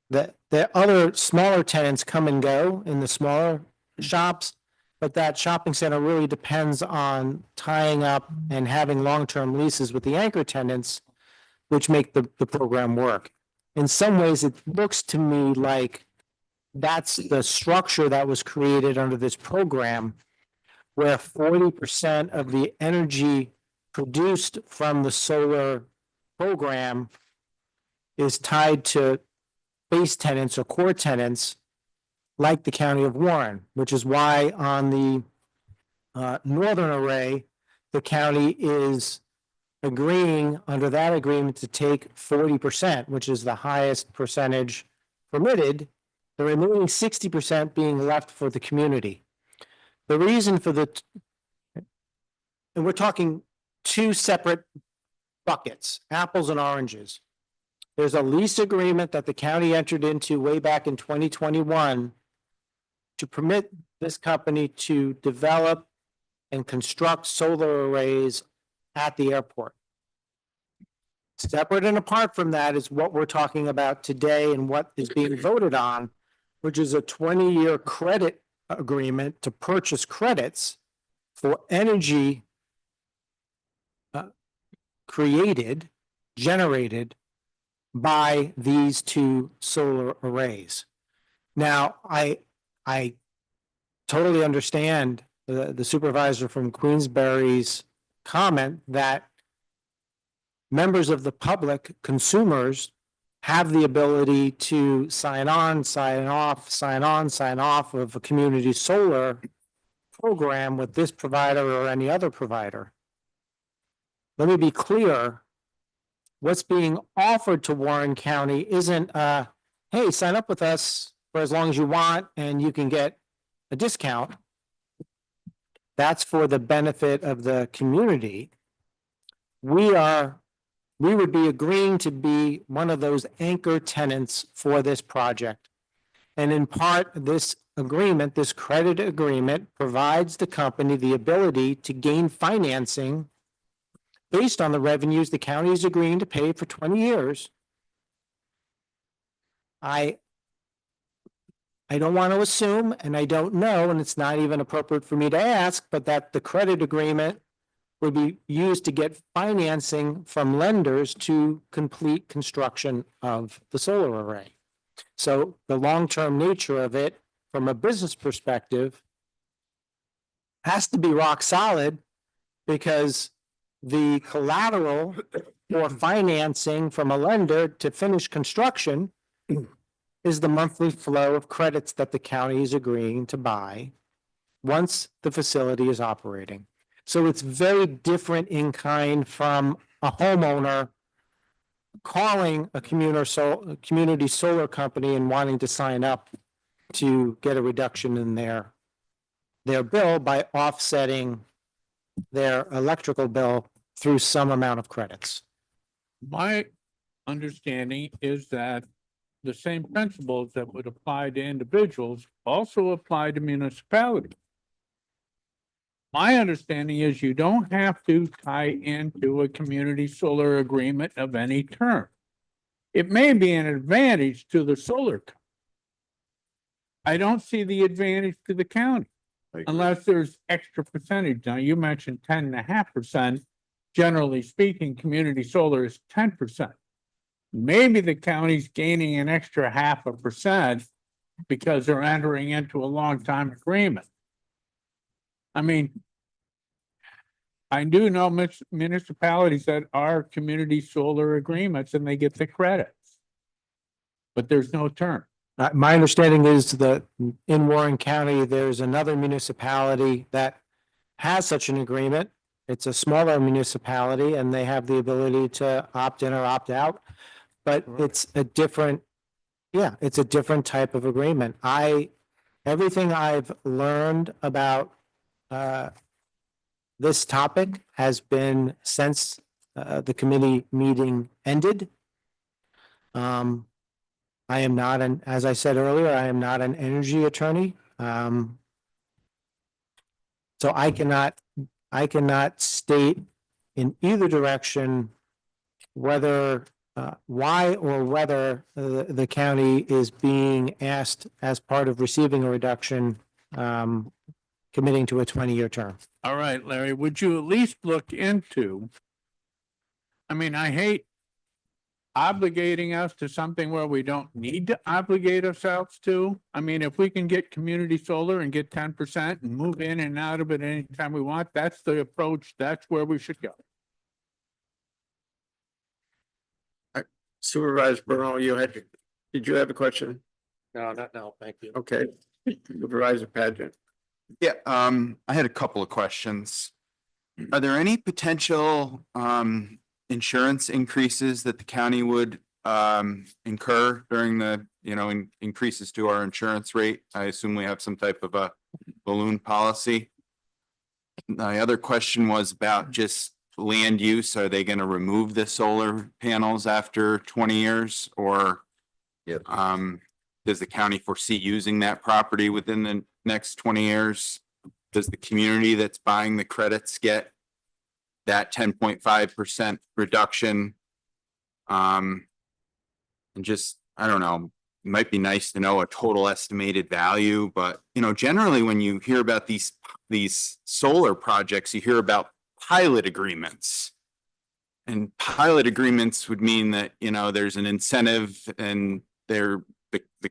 that the other smaller tenants come and go in the smaller shops, but that shopping center really depends on tying up and having long-term leases with the anchor tenants, which make the program work. In some ways, it looks to me like that's the structure that was created under this program, where 40% of the energy produced from the solar program is tied to base tenants or core tenants like the county of Warren, which is why on the northern array, the county is agreeing under that agreement to take 40%, which is the highest percentage permitted, the remaining 60% being left for the community. The reason for and we're talking two separate buckets, apples and oranges. There's a lease agreement that the county entered into way back in 2021 to permit this company to develop and construct solar arrays at the airport. Separate and apart from that is what we're talking about today and what is being voted on, which is a 20-year credit agreement to purchase credits for energy generated by these two solar arrays. Now, I totally understand the supervisor from Queensbury's comment that members of the public, consumers, have the ability to sign on, sign off, sign on, sign off of a community solar program with this provider or any other provider. Let me be clear. What's being offered to Warren County isn't, hey, sign up with us for as long as you want and you can get a discount. That's for the benefit of the community. We would be agreeing to be one of those anchor tenants for this project. And in part, this agreement, this credit agreement, provides the company the ability to gain financing based on the revenues the county is agreeing to pay for 20 years. I don't want to assume, and I don't know, and it's not even appropriate for me to ask, but that the credit agreement would be used to get financing from lenders to complete construction of the solar array. So the long-term nature of it, from a business perspective, has to be rock solid, because the collateral or financing from a lender to finish construction is the monthly flow of credits that the county is agreeing to buy once the facility is operating. So it's very different in kind from a homeowner calling a community solar company and wanting to sign up to get a reduction in their bill by offsetting their electrical bill through some amount of credits. My understanding is that the same principles that would apply to individuals also apply to municipalities. My understanding is you don't have to tie into a community solar agreement of any term. It may be an advantage to the solar. I don't see the advantage to the county unless there's extra percentage. Now, you mentioned 10.5%. Generally speaking, community solar is 10%. Maybe the county's gaining an extra 0.5% because they're entering into a long-time agreement. I mean, I do know municipalities that are community solar agreements and they get the credits. But there's no term. My understanding is that in Warren County, there's another municipality that has such an agreement. It's a smaller municipality and they have the ability to opt in or opt out. But it's a different, it's a different type of agreement. Everything I've learned about this topic has been since the committee meeting ended. I am not as I said earlier, I am not an energy attorney. So I cannot state in either direction whether why or whether the county is being asked as part of receiving a reduction, committing to a 20-year term. All right, Larry, would you at least look into? I mean, I hate obligating us to something where we don't need to obligate ourselves to. I mean, if we can get community solar and get 10% and move in and out of it anytime we want, that's the approach. That's where we should go. Supervisor Burrow, did you have a question? No, not now. Thank you. Okay. Supervisor Pageant. Yeah, I had a couple of questions. Are there any potential insurance increases that the county would incur during the, increases to our insurance rate? I assume we have some type of a balloon policy. My other question was about just land use. Are they going to remove the solar panels after 20 years or does the county foresee using that property within the next 20 years? Does the community that's buying the credits get that 10.5% reduction? And just, I don't know, it might be nice to know a total estimated value, but generally when you hear about these solar projects, you hear about pilot agreements. And pilot agreements would mean that, there's an incentive and the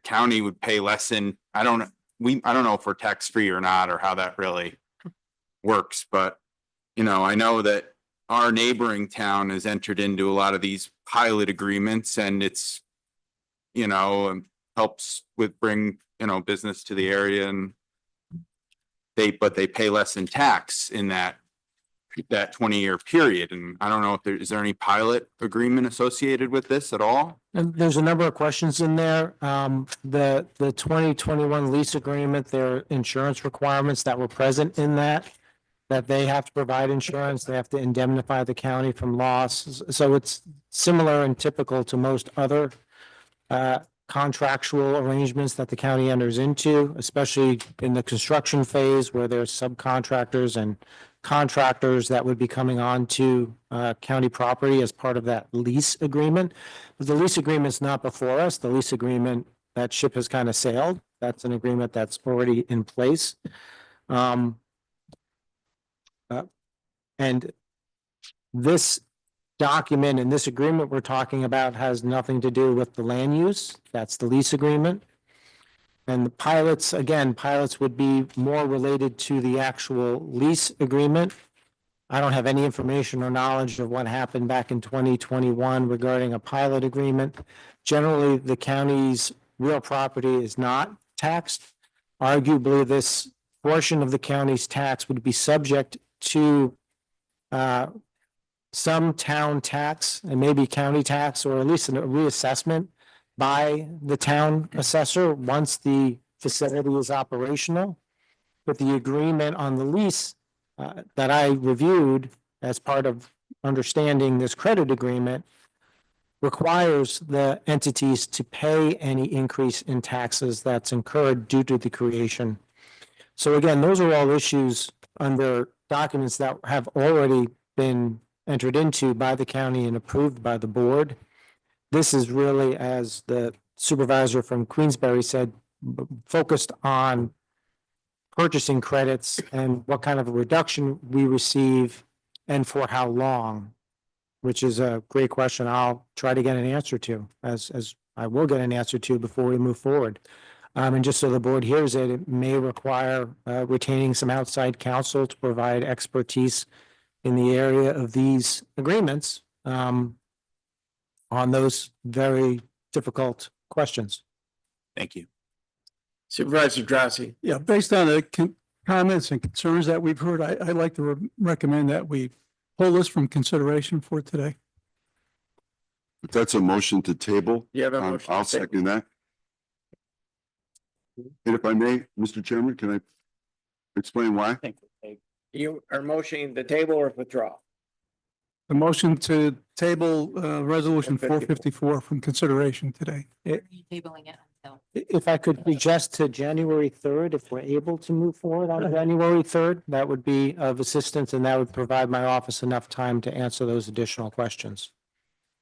county would pay less than, I don't know if we're tax free or not, or how that really works, but I know that our neighboring town has entered into a lot of these pilot agreements and it's, helps with bring, business to the area and but they pay less in tax in that 20-year period. And I don't know if is there any pilot agreement associated with this at all? And there's a number of questions in there. The 2021 lease agreement, there are insurance requirements that were present in that they have to provide insurance. They have to indemnify the county from loss. So it's similar and typical to most other contractual arrangements that the county enters into, especially in the construction phase where there's subcontractors and contractors that would be coming on to county property as part of that lease agreement. But the lease agreement's not before us. The lease agreement, that ship has kind of sailed. That's an agreement that's already in place. And this document and this agreement we're talking about has nothing to do with the land use. That's the lease agreement. And the pilots would be more related to the actual lease agreement. I don't have any information or knowledge of what happened back in 2021 regarding a pilot agreement. Generally, the county's real property is not taxed. Arguably, this portion of the county's tax would be subject to some town tax and maybe county tax, or at least a reassessment by the town assessor once the facility is operational. But the agreement on the lease that I reviewed as part of understanding this credit agreement requires the entities to pay any increase in taxes that's incurred due to the creation. So again, those are all issues under documents that have already been entered into by the county and approved by the board. This is really, as the supervisor from Queensberry said, focused on purchasing credits and what kind of a reduction we receive and for how long, which is a great question. I'll try to get an answer to, as I will get an answer to before we move forward. And just so the board hears it, it may require retaining some outside counsel to provide expertise in the area of these agreements on those very difficult questions. Thank you. Supervisor Drossy. Yeah, based on the comments and concerns that we've heard, I'd like to recommend that we pull this from consideration for today. If that's a motion to table, You have a motion to I'll table. second that. And if I may, Mr. Chairman, can I explain why? You are motioning the table or withdraw? The motion to table resolution 454. 454 from consideration today. Tabling it until. If I could suggest to January 3rd, if we're able to move forward on January 3rd, that would be of assistance and that would provide my office enough time to answer those additional questions.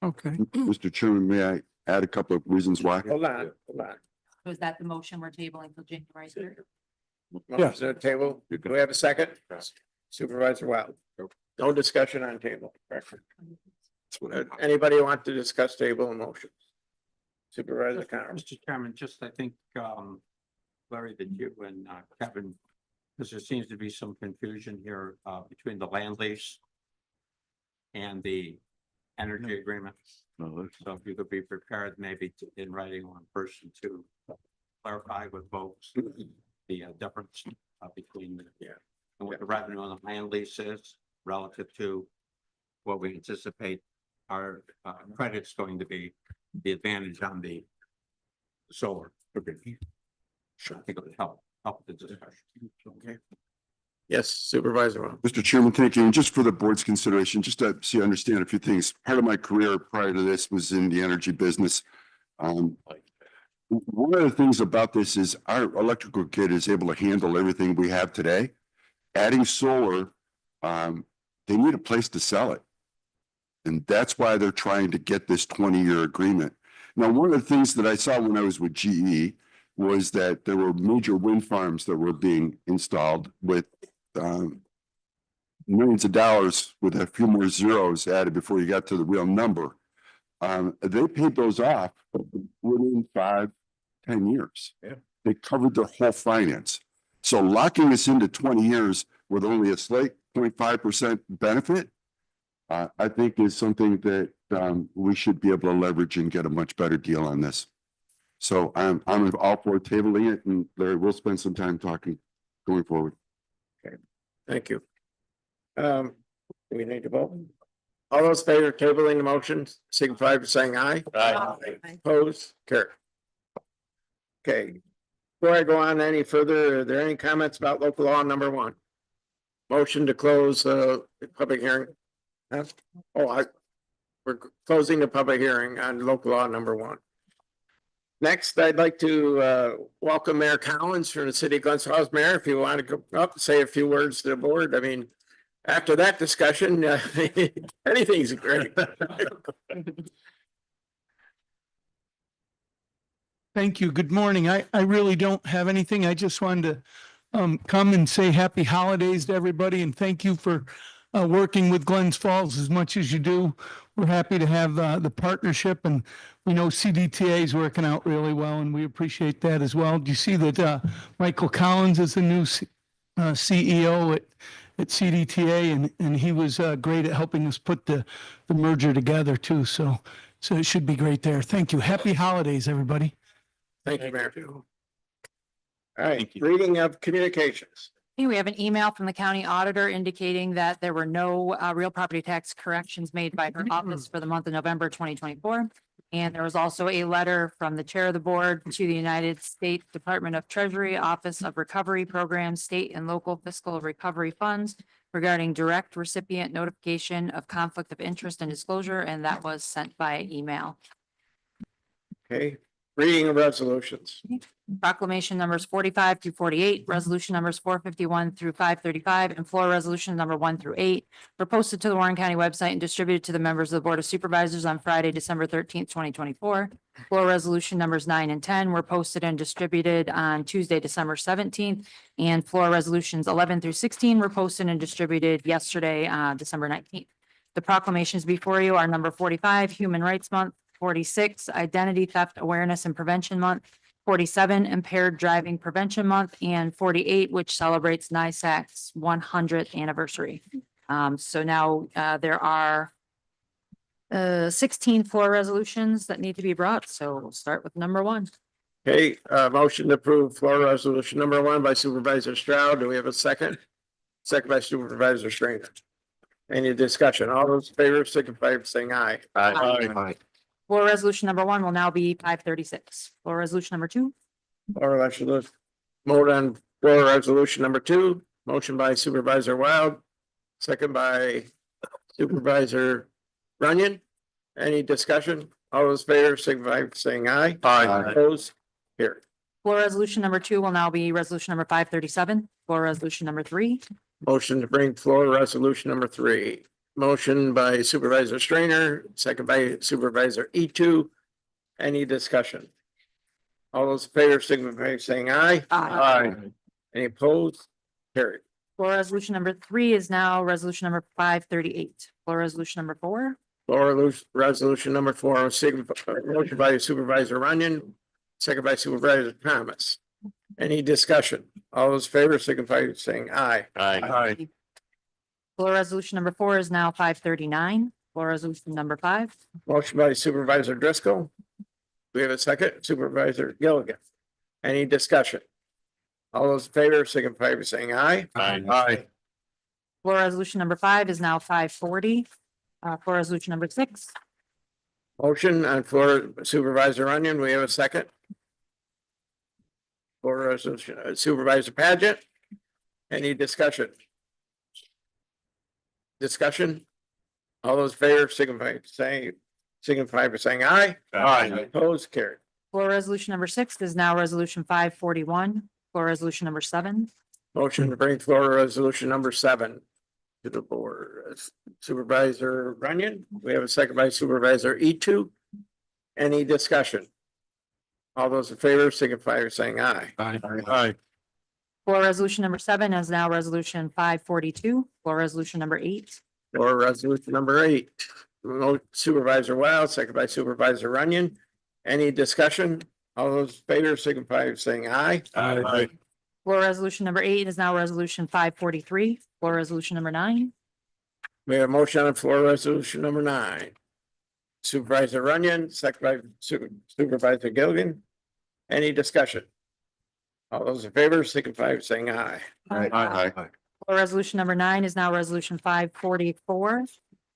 Okay. Mr. Chairman, may I add a couple of reasons why? Hold on. Was that the motion we're tabling till January 3rd? Motion to the table. Do we have a second? Supervisor Wild. No discussion on table. Anybody want to discuss table and motions? Supervisor Connor. Mr. Chairman, just I think, Larry, that you and Kevin, because there seems to be some confusion here between the land lease and the energy agreement. So if you could be prepared maybe in writing one person to clarify with folks the difference between the, and what the revenue on the land lease is relative to what we anticipate our credits going to be, the advantage on the solar. Okay. Sure. I think it would help the discussion. Okay. Yes, Supervisor Wild. Mr. Chairman, thank you. And just for the board's consideration, just to see, understand a few things. Part of my career prior to this was in the energy business. One of the things about this is our electrical kit is able to handle everything we have today. Adding solar, they need a place to sell it. And that's why they're trying to get this 20-year agreement. Now, one of the things that I saw when I was with GE was that there were major wind farms that were being installed with millions of dollars with a few more zeros added before you got to the real number. They paid those off within 5-10 years. Yeah. They covered their whole finance. So locking us into 20 years with only a slight 0.5% benefit, I think is something that we should be able to leverage and get a much better deal on this. So I'm all for tabling it, and Larry, we'll spend some time talking going forward. Okay, thank you. Do we need to vote? All those in favor of tabling the motion, signify by saying aye. Aye. Opposed, carry. Okay, before I go on any further, are there any comments about local law number 1? Motion to close the public hearing. We're closing the public hearing on local law number 1. Next, I'd like to welcome Mayor Collins from the city of Glens Falls. Mayor, if you want to come up and say a few words to the board. I mean, after that discussion, anything's great. Thank you. Good morning. I really don't have anything. I just wanted to come and say happy holidays to everybody and thank you for working with Glens Falls as much as you do. We're happy to have the partnership, and we know CDTA is working out really well, and we appreciate that as well. Do you see that Michael Collins is the new CEO at CDTA, and he was great at helping us put the merger together too. So it should be great there. Thank you. Happy holidays, everybody. Thank you, Mayor. All right, reading of communications. Okay, we have an email from the county auditor indicating that there were no real property tax corrections made by her office for the month of November 2024. And there was also a letter from the chair of the board to the United States Department of Treasury, Office of Recovery Programs, State and Local Fiscal Recovery Funds regarding direct recipient notification of conflict of interest and disclosure, and that was sent by email. Okay, reading of resolutions. Proclamation numbers 45 through 48, resolution numbers 451 through 535, and floor resolution number 1 through 8 were posted to the Warren County website and distributed to the members of the Board of Supervisors on Friday, December 13th, 2024. Floor resolution numbers 9 and 10 were posted and distributed on Tuesday, December 17th, and floor resolutions 11 through 16 were posted and distributed yesterday, December 19th. The proclamations before you are number 45, Human Rights Month; 46, Identity Theft Awareness and Prevention Month; 47, Impaired Driving Prevention Month; and 48, which celebrates NISAC's 100th anniversary. So now there are 16 floor resolutions that need to be brought. So we'll start with number 1. Okay, motion to approve floor resolution number 1 by Supervisor Stroud. Do we have a second? Second by Supervisor Strainer. Any discussion? All those in favor signify by saying aye. Aye. Floor resolution number 1 will now be 536. Floor resolution number 2. Floor resolution, vote on floor resolution number 2, motion by Supervisor Wild, second by Supervisor Runyon. Any discussion? All those in favor signify by saying aye. Aye. Opposed? Here. Floor resolution number 2 will now be resolution number 537. Floor resolution number 3. Motion to bring floor resolution number 3. Motion by Supervisor Strainer, second by Supervisor E2. Any discussion? All those in favor signify by saying aye. Aye. Any opposed? Carried. Floor resolution number 3 is now resolution number 538. Floor resolution number 4. Floor resolution number 4, motion by Supervisor Runyon, second by Supervisor Thomas. Any discussion? All those in favor signify by saying aye. Aye. Floor resolution number 4 is now 539. Floor resolution number 5. Motion by Supervisor Driscoll. We have a second, Supervisor Gilligan. Any discussion? All those in favor signify by saying aye. Aye. Floor resolution number 5 is now 540. Floor resolution number 6. Motion on floor Supervisor Runyon. We have a second. For resolution Supervisor Paget. Any discussion? Discussion? All those in favor signify by saying aye. Opposed? Carried. Floor resolution number 6 is now resolution 541. Floor resolution number 7. Motion to bring floor resolution number 7 to the board. Supervisor Runyon, we have a second by Supervisor E2. Any discussion? All those in favor signify by saying aye. Aye. Floor resolution number 7 is now resolution 542. Floor resolution number 8. Floor resolution number 8. Supervisor Wild, second by Supervisor Runyon. Any discussion? All those in favor signify by saying aye. Floor resolution number 8 is now resolution 543. Floor resolution number 9. We have a motion on floor resolution number 9. Supervisor Runyon, second by Supervisor Gilligan. Any discussion? All those in favor signify by saying aye. Floor resolution number 9 is now resolution 544.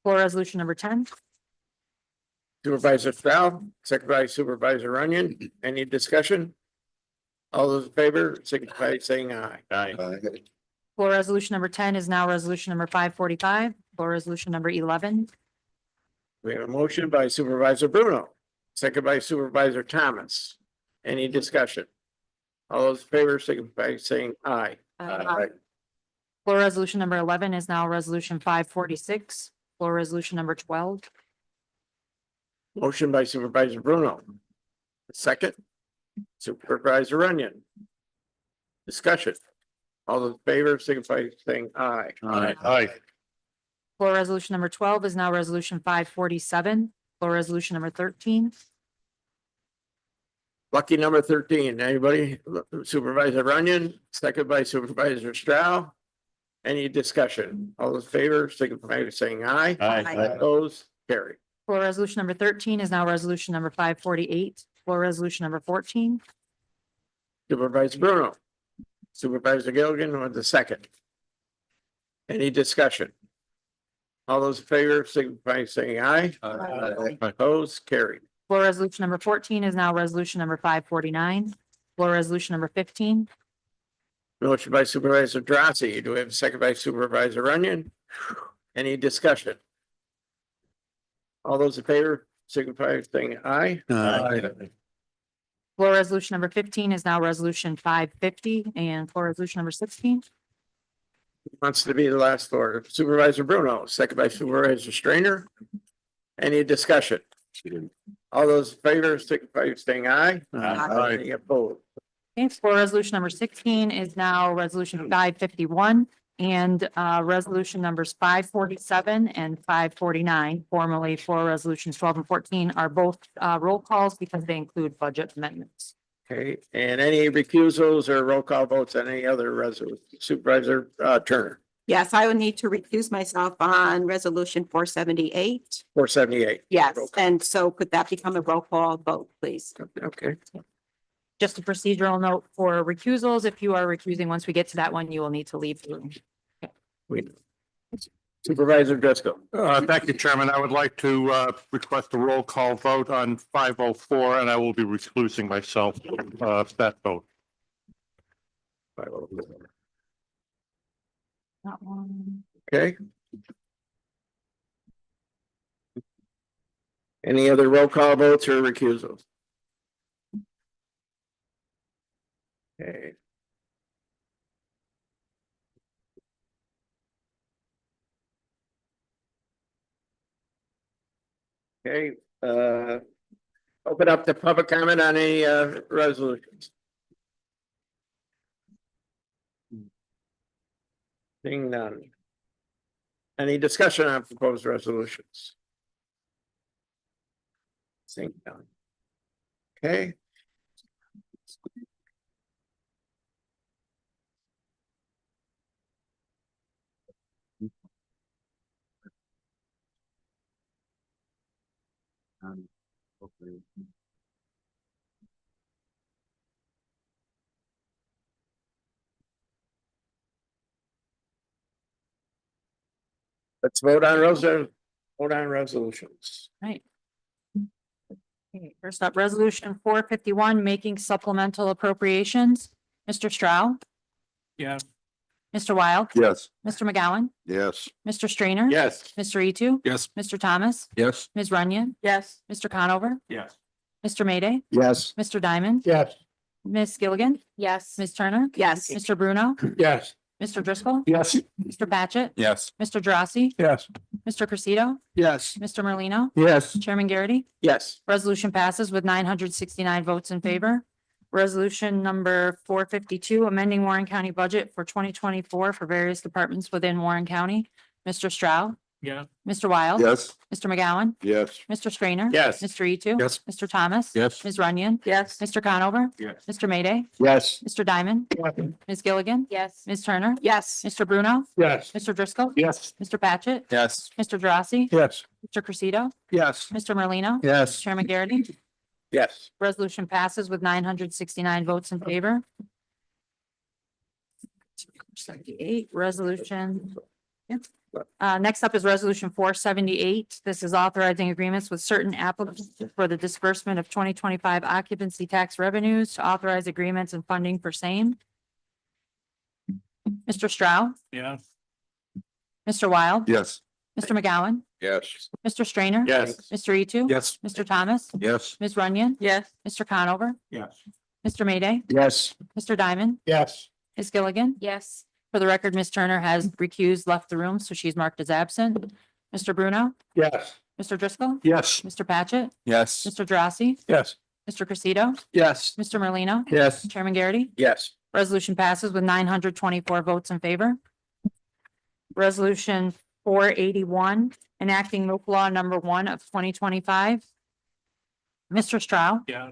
Floor resolution number 10. Supervisor Stroud, second by Supervisor Runyon. Any discussion? All those in favor signify by saying aye. Floor resolution number 10 is now resolution number 545. Floor resolution number 11. We have a motion by Supervisor Bruno, second by Supervisor Thomas. Any discussion? All those in favor signify by saying aye. Floor resolution number 11 is now resolution 546. Floor resolution number 12. Motion by Supervisor Bruno. Second, Supervisor Runyon. Discussion. All those in favor signify by saying aye. Floor resolution number 12 is now resolution 547. Floor resolution number 13. Lucky number 13. Anybody? Supervisor Runyon, second by Supervisor Stroud. Any discussion? All those in favor signify by saying aye. Opposed? Carried. Floor resolution number 13 is now resolution number 548. Floor resolution number 14. Supervisor Bruno. Supervisor Gilligan with the second. Any discussion? All those in favor signify by saying aye. Opposed? Carried. Floor resolution number 14 is now resolution number 549. Floor resolution number 15. Motion by Supervisor Drossy. Do we have a second by Supervisor Runyon? Any discussion? All those in favor, signify by saying aye. Floor resolution number 15 is now resolution 550, and floor resolution number 16. Wants to be the last floor. Supervisor Bruno, second by Supervisor Strainer. Any discussion? All those in favor, signify by saying aye. Any opposed? Okay, floor resolution number 16 is now resolution 551, and resolution numbers 547 and 549, formerly floor resolutions 12 and 14, are both roll calls because they include budget amendments. Okay, and any recusals or roll call votes on any other resolution? Supervisor Turner, Yes, I would need to recuse myself on resolution 478. 478. Yes, and so could that become a roll call vote, please? Okay, Just a procedural note for recusals, if you are recusing, once we get to that one, you will need to leave the room. Supervisor Driscoll. Thank you, Chairman. I would like to request a roll call vote on 504, and I will be reclusing myself that vote. That one. Okay. Any other roll call votes or recusals? Okay. Okay, open up the public comment on any resolutions. Seeing none. Any discussion on proposed resolutions? Seeing none. Okay. Let's vote on resolutions. Right. Okay, first up, resolution 451, making supplemental appropriations. Mr. Stroud, Yeah. Mr. Wild, Yes. Mr. McGowan, Yes. Mr. Strainer. Yes. Mr. Etu, Yes. Mr. Thomas, Yes. Ms. Runyon, Yes. Mr. Conover, Yes. Mr. Mayday, Yes. Mr. Diamond, Yes. Ms. Gilligan, Yes. Ms. Turner, Yes. Mr. Bruno, Yes. Mr. Driscoll, Yes. Mr. Patchit, Yes. Mr. Drossy, Yes. Mr. Crusito, Yes. Mr. Merlino, Yes. Chairman Garrity. Yes. Resolution passes with 969 votes in favor. Resolution number 452, amending Warren County budget for 2024 for various departments within Warren County. Mr. Stroud, Yeah. Mr. Wild. Yes. Mr. McGowan, Yes. Mr. Strainer. Yes. Mr. Etu. Yes. Mr. Thomas. Yes. Ms. Runyon. Yes. Mr. Conover. Yes. Mr. Mayday. Yes. Mr. Diamond. Ms. Gilligan. Yes. Ms. Turner. Yes. Mr. Bruno. Yes. Mr. Driscoll. Yes. Mr. Patchit. Yes. Mr. Drossy. Yes. Mr. Crusito. Yes. Mr. Merlino. Yes. Chairman Garrity. Yes. Resolution passes with 969 votes in favor. 78, resolution. Yep. Next up is resolution 478. This is authorizing agreements with certain applicants for the disbursement of 2025 occupancy tax revenues to authorize agreements and funding for same. Mr. Stroud, Yeah. Mr. Wild. Yes. Mr. McGowan, Yes. Mr. Strainer. Yes. Mr. Etu. Yes. Mr. Thomas, Yes. Ms. Runyon, Yes. Mr. Conover, Yes. Mr. Mayday, Yes. Mr. Diamond, Yes. Ms. Gilligan. Yes. For the record, Ms. Turner has recused, left the room, so she's marked as absent. Mr. Bruno, Yes. Mr. Driscoll, Yes. Mr. Patchit, Yes. Mr. Drossy, Yes. Mr. Crusito, Yes. Mr. Merlino, Yes. Chairman Garrity. Yes. Resolution passes with 924 votes in favor. Resolution 481, enacting local law number 1 of 2025. Mr. Stroud, Yeah.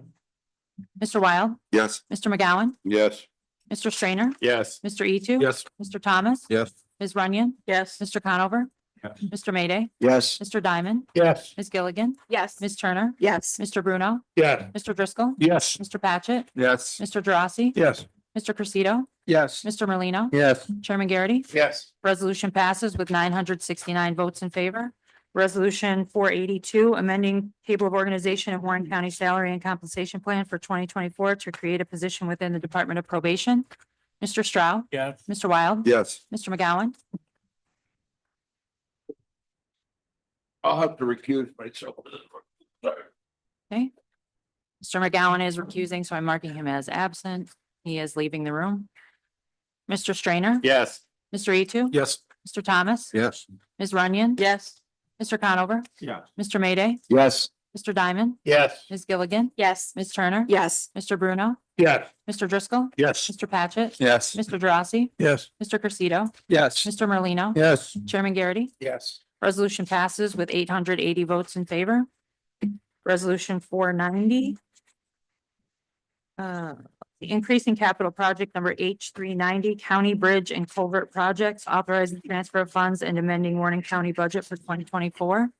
Mr. Wild, Yes. Mr. McGowan, Yes. Mr. Strainer, Yes. Mr. Etu. Yes. Mr. Thomas. Yes. Ms. Runyon, Yes. Mr. Conover, Yes. Mr. Mayday, Yes. Mr. Diamond, Yes. Ms. Gilligan, Yes. Ms. Turner, Yes. Mr. Bruno, Yes. Mr. Driscoll, Yes. Mr. Patchit, Yes. Mr. Drossy, Yes. Mr. Crusito, Yes. Mr. Merlino, Yes. Chairman Garrity. Yes. Resolution passes with 969 votes in favor. Resolution 482, amending table of organization of Warren County Salary and Compensation Plan for 2024 to create a position within the Department of Probation. Mr. Stroud? Yes. Mr. Wild? Yes. Mr. McGowan? I'll have to recuse myself. Okay. Mr. McGowan is recusing, so I'm marking him as absent. He is leaving the room. Mr. Strainer? Yes. Mr. Etu? Yes. Mr. Thomas? Yes. Ms. Runyon? Yes. Mr. Conover? Yes. Mr. Mayday? Yes. Mr. Diamond? Yes. Ms. Gilligan? Yes. Ms. Turner? Yes. Mr. Bruno? Yes. Mr. Driscoll? Yes. Mr. Patchit? Yes. Mr. Drossy? Yes. Mr. Crusito? Yes. Mr. Merlino? Yes. Chairman Garrity? Yes. Resolution passes with 880 votes in favor. Resolution 490. Increasing capital project number H 390, County Bridge and Culvert Projects, authorizing transfer of funds and amending Warren County budget for 2024.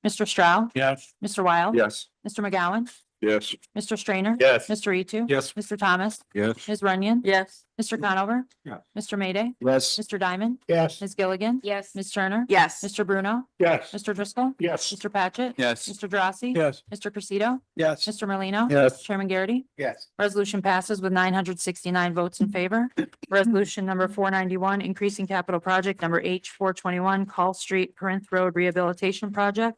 Mr. Stroud? Yes. Mr. Wild? Yes. Mr. McGowan? Yes. Mr. Strainer? Yes. Mr. Etu? Yes. Mr. Thomas? Yes. Ms. Runyon? Yes. Mr. Conover? Yes. Mr. Mayday? Yes. Mr. Diamond? Yes. Ms. Gilligan? Yes. Ms. Turner? Yes. Mr. Bruno? Yes. Mr. Driscoll? Yes. Mr. Patchit? Yes. Mr. Drossy? Yes. Mr. Crusito? Yes. Mr. Merlino? Yes. Chairman Garrity? Yes. Resolution passes with 969 votes in favor. Resolution number 491, increasing capital project number H 421, Call Street, Corinth Road Rehabilitation Project.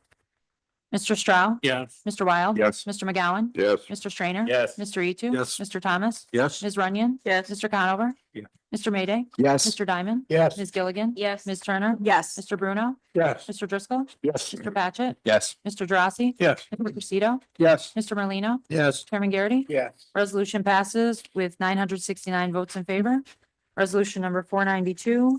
Mr. Stroud? Yes. Mr. Wild? Yes. Mr. McGowan? Yes. Mr. Strainer? Yes. Mr. Etu? Yes. Mr. Thomas? Yes. Ms. Runyon? Yes. Mr. Conover? Yeah. Mr. Mayday? Yes. Mr. Diamond? Yes. Ms. Gilligan? Yes. Ms. Turner? Yes. Mr. Bruno? Yes. Mr. Driscoll? Yes. Mr. Patchit? Yes. Mr. Drossy? Yes. Mr. Crusito? Yes. Mr. Merlino? Yes. Chairman Garrity? Yes. Resolution passes with 969 votes in favor. Resolution number 492.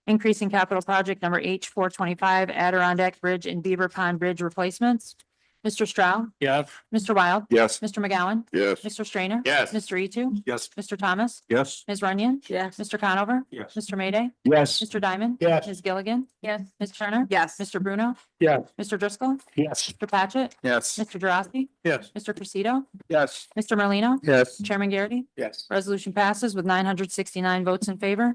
Increasing capital project number H 425 Adirondack Bridge and Beaver Pond Bridge replacements. Mr. Stroud? Yes. Mr. Wild? Yes. Mr. McGowan? Yes. Mr. Strainer? Yes. Mr. Etu? Yes. Mr. Thomas? Yes. Ms. Runyon? Yes. Mr. Conover? Yes. Mr. Mayday? Yes. Mr. Diamond? Yes. Ms. Gilligan? Yes. Ms. Turner? Yes. Mr. Bruno? Yes. Mr. Driscoll? Yes. Mr. Patchit? Yes. Mr. Drossy? Yes. Mr. Crusito? Yes. Mr. Merlino? Yes. Chairman Garrity? Yes. Resolution passes with 969 votes in favor.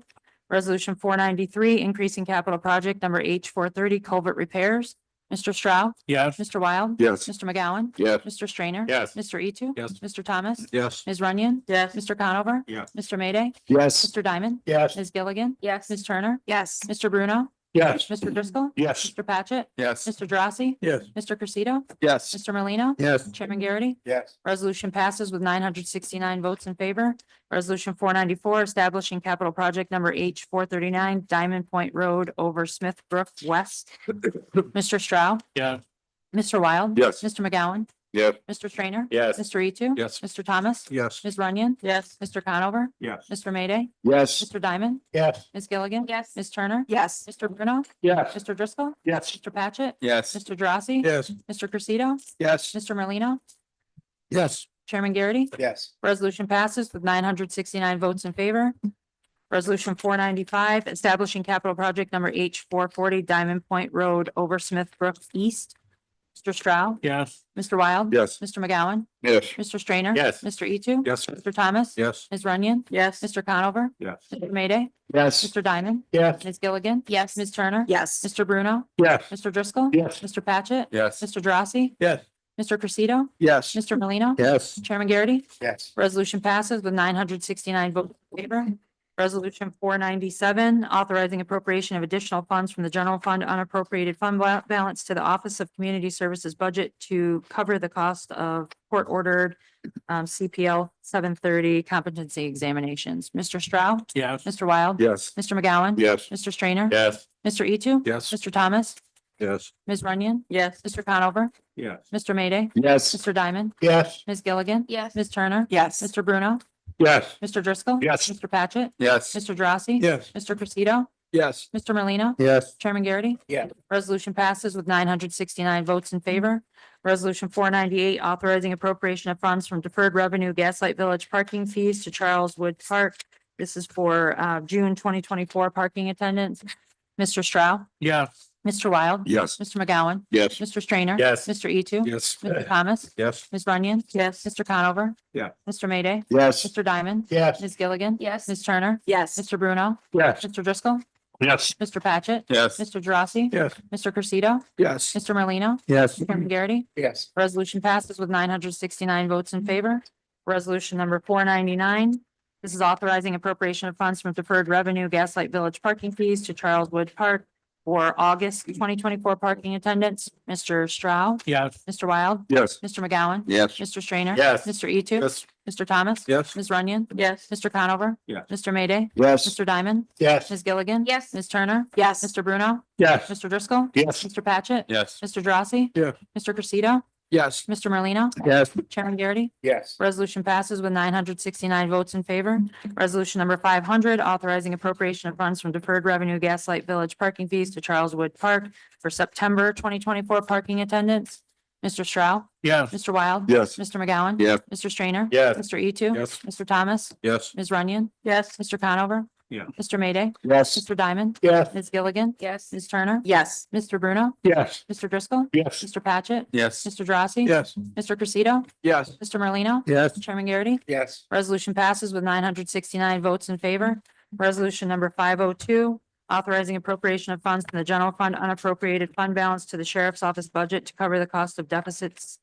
Resolution 493, increasing capital project number H 430 culvert repairs. Mr. Stroud? Yes. Mr. Wild? Yes. Mr. McGowan? Yes. Mr. Strainer? Yes. Mr. Etu? Yes. Mr. Thomas? Yes. Ms. Runyon? Yes. Mr. Conover? Yes. Mr. Mayday? Yes. Mr. Diamond? Yes. Ms. Gilligan? Yes. Ms. Turner? Yes. Mr. Bruno? Yes. Mr. Driscoll? Yes. Mr. Patchit? Yes. Mr. Drossy? Yes. Mr. Crusito? Yes. Mr. Merlino? Yes. Chairman Garrity? Yes. Resolution passes with 969 votes in favor. Resolution 494, establishing capital project number H 439 Diamond Point Road over Smith Brook West. Mr. Stroud? Yes. Mr. Wild? Yes. Mr. McGowan? Yes. Mr. Strainer? Yes. Mr. Etu? Yes. Mr. Thomas? Yes. Ms. Runyon? Yes. Mr. Conover? Yes. Mr. Mayday? Yes. Mr. Diamond? Yes. Ms. Gilligan? Yes. Ms. Turner? Yes. Mr. Bruno? Yes. Mr. Driscoll? Yes. Mr. Patchit? Yes. Mr. Drossy? Yes. Mr. Crusito? Yes. Mr. Merlino? Yes. Chairman Garrity? Yes. Resolution passes with 969 votes in favor. Resolution 495, establishing capital project number H 440 Diamond Point Road over Smith Brook East. Mr. Stroud? Yes. Mr. Wild? Yes. Mr. McGowan? Yes. Mr. Strainer? Yes. Mr. Etu? Yes. Mr. Thomas? Yes. Ms. Runyon? Yes. Mr. Conover? Yes. Mr. Mayday? Yes. Mr. Diamond? Yes. Ms. Gilligan? Yes. Ms. Turner? Yes. Mr. Bruno? Yes. Mr. Driscoll? Yes. Mr. Patchit? Yes. Mr. Drossy? Yes. Mr. Crusito? Yes. Mr. Merlino? Yes. Chairman Garrity? Yes. Resolution passes with 969 votes in favor. Resolution 497, authorizing appropriation of additional funds from the general fund unappropriated fund balance to the Office of Community Services budget to cover the cost of court-ordered CPL 730 competency examinations. Mr. Stroud? Yes. Mr. Wild? Yes. Mr. McGowan? Yes. Mr. Strainer? Yes. Mr. Etu? Yes. Mr. Thomas? Yes. Ms. Runyon? Yes. Mr. Conover? Yes. Mr. Mayday? Yes. Mr. Diamond? Yes. Ms. Gilligan? Yes. Ms. Turner? Yes. Mr. Bruno? Yes. Mr. Driscoll? Yes. Mr. Patchit? Yes. Mr. Drossy? Yes. Mr. Crusito? Yes. Mr. Merlino? Yes. Chairman Garrity? Yeah. Resolution passes with 969 votes in favor. Resolution 498, authorizing appropriation of funds from deferred revenue Gaslight Village parking fees to Charles Wood Park. This is for June 2024 parking attendance. Mr. Stroud? Yes. Mr. Wild? Yes. Mr. McGowan? Yes. Mr. Strainer? Yes. Mr. Etu? Yes. Mr. Thomas? Yes. Ms. Runyon? Yes. Mr. Conover? Yeah. Mr. Mayday? Yes. Mr. Diamond? Yes. Ms. Gilligan? Yes. Ms. Turner? Yes. Mr. Bruno? Yes. Mr. Driscoll? Yes. Mr. Patchit. Yes. Mr. Drossy. Yes. Mr. Crusito. Yes. Mr. Merlino. Yes. Chairman Garrity. Yes. Resolution passes with 969 votes in favor. Resolution number 499. This is authorizing appropriation of funds from deferred revenue Gaslight Village parking fees to Charles Wood Park for August 2024 parking attendance. Mr. Stroud. Yes. Mr. Wild. Yes. Mr. McGowan. Yes. Mr. Strainer. Yes. Mr. Etu. Yes. Mr. Thomas. Yes. Ms. Runyon. Yes. Mr. Conover. Yes. Mr. Mayday. Yes. Mr. Diamond. Yes. Ms. Gilligan. Yes. Ms. Turner. Yes. Mr. Bruno. Yes. Mr. Driscoll. Yes. Mr. Patchit. Yes. Mr. Drossy. Yes. Mr. Crusito. Yes. Mr. Merlino. Yes. Chairman Garrity. Yes. Resolution passes with 969 votes in favor. Resolution number 500, authorizing appropriation of funds from deferred revenue Gaslight Village parking fees to Charles Wood Park for September 2024 parking attendance. Mr. Stroud. Yes. Mr. Wild. Yes. Mr. McGowan. Yes. Mr. Strainer. Yes. Mr. Etu. Yes. Mr. Thomas. Yes. Ms. Runyon. Yes. Mr. Conover. Yeah. Mr. Mayday. Yes. Mr. Diamond. Yes. Ms. Gilligan. Yes. Ms. Turner. Yes. Mr. Bruno. Yes. Mr. Driscoll. Yes. Mr. Patchit. Yes. Mr. Drossy. Yes. Mr. Crusito. Yes. Mr. Merlino. Yes. Chairman Garrity. Yes. Resolution passes with 969 votes in favor. Resolution number 502, authorizing appropriation of funds from the general fund unappropriated fund balance to the sheriff's office budget to cover the cost of deficits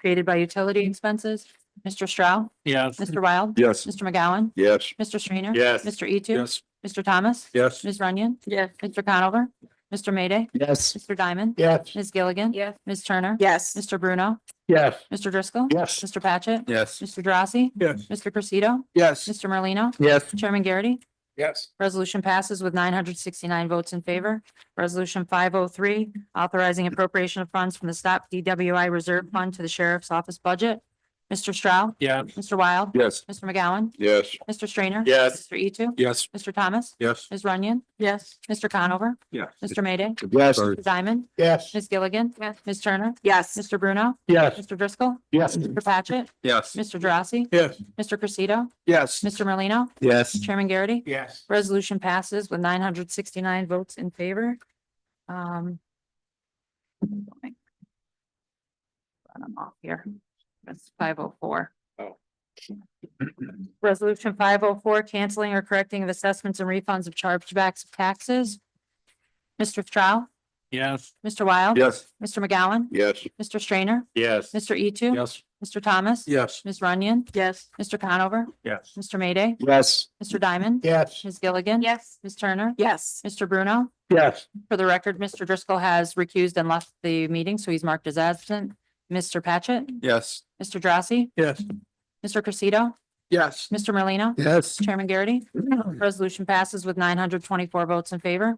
created by utility expenses. Mr. Stroud. Yes. Mr. Wild. Yes. Mr. McGowan. Yes. Mr. Strainer. Yes. Mr. Etu. Yes. Mr. Thomas. Yes. Ms. Runyon. Yes. Mr. Conover. Mr. Mayday. Yes. Mr. Diamond. Yes. Ms. Gilligan. Yes. Ms. Turner. Yes. Mr. Bruno. Yes. Mr. Driscoll. Yes. Mr. Patchit. Yes. Mr. Drossy. Yes. Mr. Crusito. Yes. Mr. Merlino. Yes. Chairman Garrity. Yes. Resolution passes with 969 votes in favor. Resolution 503, authorizing appropriation of funds from the Stop DWI Reserve Fund to the Sheriff's Office budget. Mr. Stroud. Yes. Mr. Wild. Yes. Mr. McGowan. Yes. Mr. Strainer. Yes. Mr. Etu. Yes. Mr. Thomas. Yes. Ms. Runyon. Yes. Mr. Conover. Yes. Mr. Mayday. Yes. Mr. Diamond. Yes. Ms. Gilligan. Yes. Ms. Turner. Yes. Mr. Bruno. Yes. Mr. Driscoll. Yes. Mr. Patchit. Yes. Mr. Drossy. Yes. Mr. Crusito. Yes. Mr. Merlino. Yes. Chairman Garrity. Yes. Resolution passes with 969 votes in favor. Run them off here. That's 504. Oh. Resolution 504, canceling or correcting of assessments and refunds of chargebacks of taxes. Mr. Stroud. Yes. Mr. Wild. Yes. Mr. McGowan. Yes. Mr. Strainer. Yes. Mr. Etu. Yes. Mr. Thomas. Yes. Ms. Runyon. Yes. Mr. Conover. Yes. Mr. Mayday. Yes. Mr. Diamond. Yes. Ms. Gilligan. Yes. Ms. Turner. Yes. Mr. Bruno. Yes. For the record, Mr. Driscoll has recused and left the meeting, so he's marked as absent. Mr. Patchit. Yes. Mr. Drossy. Yes. Mr. Crusito. Yes. Mr. Merlino. Yes. Chairman Garrity. Resolution passes with 924 votes in favor.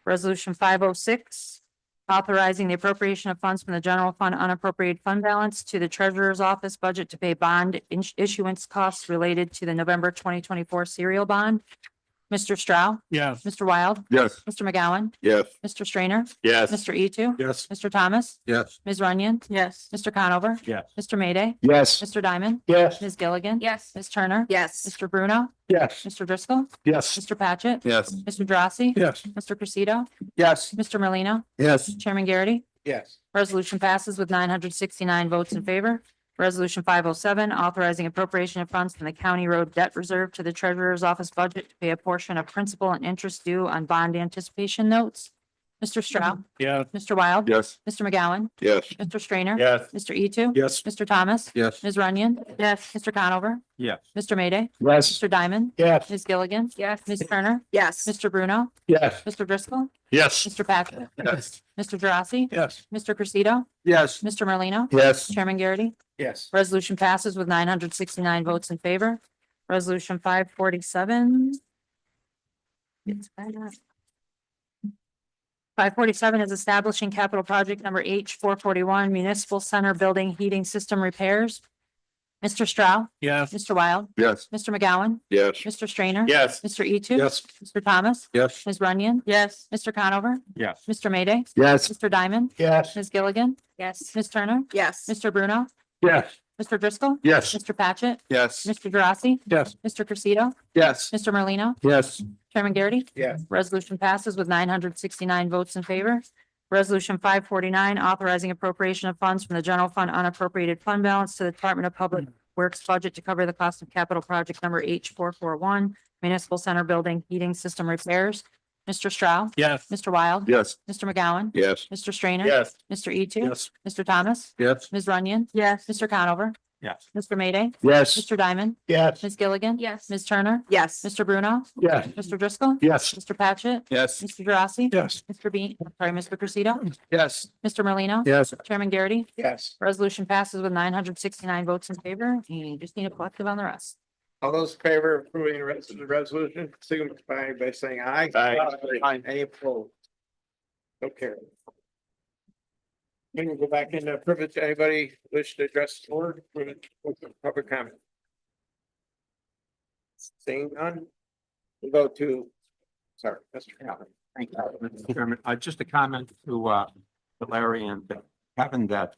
Resolution 506, authorizing the appropriation of funds from the general fund unappropriated fund balance to the treasurer's office budget to pay bond issuance costs related to the November 2024 serial bond. Mr. Stroud. Yes. Mr. Wild. Yes. Mr. McGowan. Yes. Mr. Strainer. Yes. Mr. Etu. Yes. Mr. Thomas. Yes. Ms. Runyon. Yes. Mr. Conover. Yes. Mr. Mayday. Yes. Mr. Diamond. Yes. Ms. Gilligan. Yes. Ms. Turner. Yes. Mr. Bruno. Yes. Mr. Driscoll. Yes. Mr. Patchit. Yes. Mr. Drossy. Yes. Mr. Crusito. Yes. Mr. Merlino. Yes. Chairman Garrity. Yes. Resolution passes with 969 votes in favor. Resolution 507, authorizing appropriation of funds from the county road debt reserve to the treasurer's office budget to pay a portion of principal and interest due on bond anticipation notes. Mr. Stroud. Yes. Mr. Wild. Yes. Mr. McGowan. Yes. Mr. Strainer. Yes. Mr. Etu. Yes. Mr. Thomas. Yes. Ms. Runyon. Yes. Mr. Conover. Yes. Mr. Mayday. Yes. Mr. Diamond. Yes. Ms. Gilligan. Yes. Ms. Turner. Yes. Mr. Bruno. Yes. Mr. Driscoll. Yes. Mr. Patrick. Yes. Mr. Drossy. Yes. Mr. Crusito. Yes. Mr. Merlino. Yes. Chairman Garrity. Yes. Resolution passes with 969 votes in favor. Resolution 547. It's back up. 547 is establishing capital project number H 441 Municipal Center Building Heating System Repairs. Mr. Stroud. Yes. Mr. Wild. Yes. Mr. McGowan. Yes. Mr. Strainer. Yes. Mr. Etu. Yes. Mr. Thomas. Yes. Ms. Runyon. Yes. Mr. Conover. Yes. Mr. Mayday. Yes. Mr. Diamond. Yes. Ms. Gilligan. Yes. Ms. Turner. Yes. Mr. Bruno. Yes. Mr. Driscoll. Yes. Mr. Patchit. Yes. Mr. Drossy. Yes. Mr. Crusito. Yes. Mr. Merlino. Yes. Chairman Garrity. Yes. Resolution passes with 969 votes in favor. Resolution 549, authorizing appropriation of funds from the general fund unappropriated fund balance to the Department of Public Works budget to cover the cost of capital project number H 441 Municipal Center Building Heating System Repairs. Mr. Stroud? Yes. Mr. Wild? Yes. Mr. McGowan? Yes. Mr. Strainer? Yes. Mr. Etu, Yes. Mr. Thomas? Yes. Ms. Runyon? Yes. Mr. Conover? Yes. Mr. Mayday? Yes. Mr. Diamond? Yes. Ms. Gilligan? Yes. Ms. Turner? Yes. Mr. Bruno? Yes. Mr. Driscoll? Yes. Mr. Patchit? Yes. Mr. Drossy? Yes. Mr. Bean, sorry, Mr. Crusito? Yes. Mr. Merlino? Yes. Chairman Garrity? Yes. Resolution passes with 969 votes in favor. You just need a collective on the rest. All those in favor of approving the rest of the resolution, signify by saying aye. Aye. Any opposed? Okay. Then we'll go back into privilege. Anybody wish to address the board? Public comment. Seeing none. We'll go to, sorry, Mr. Allen. Thank you, Mr. Chairman. Just a comment to Larry and Kevin that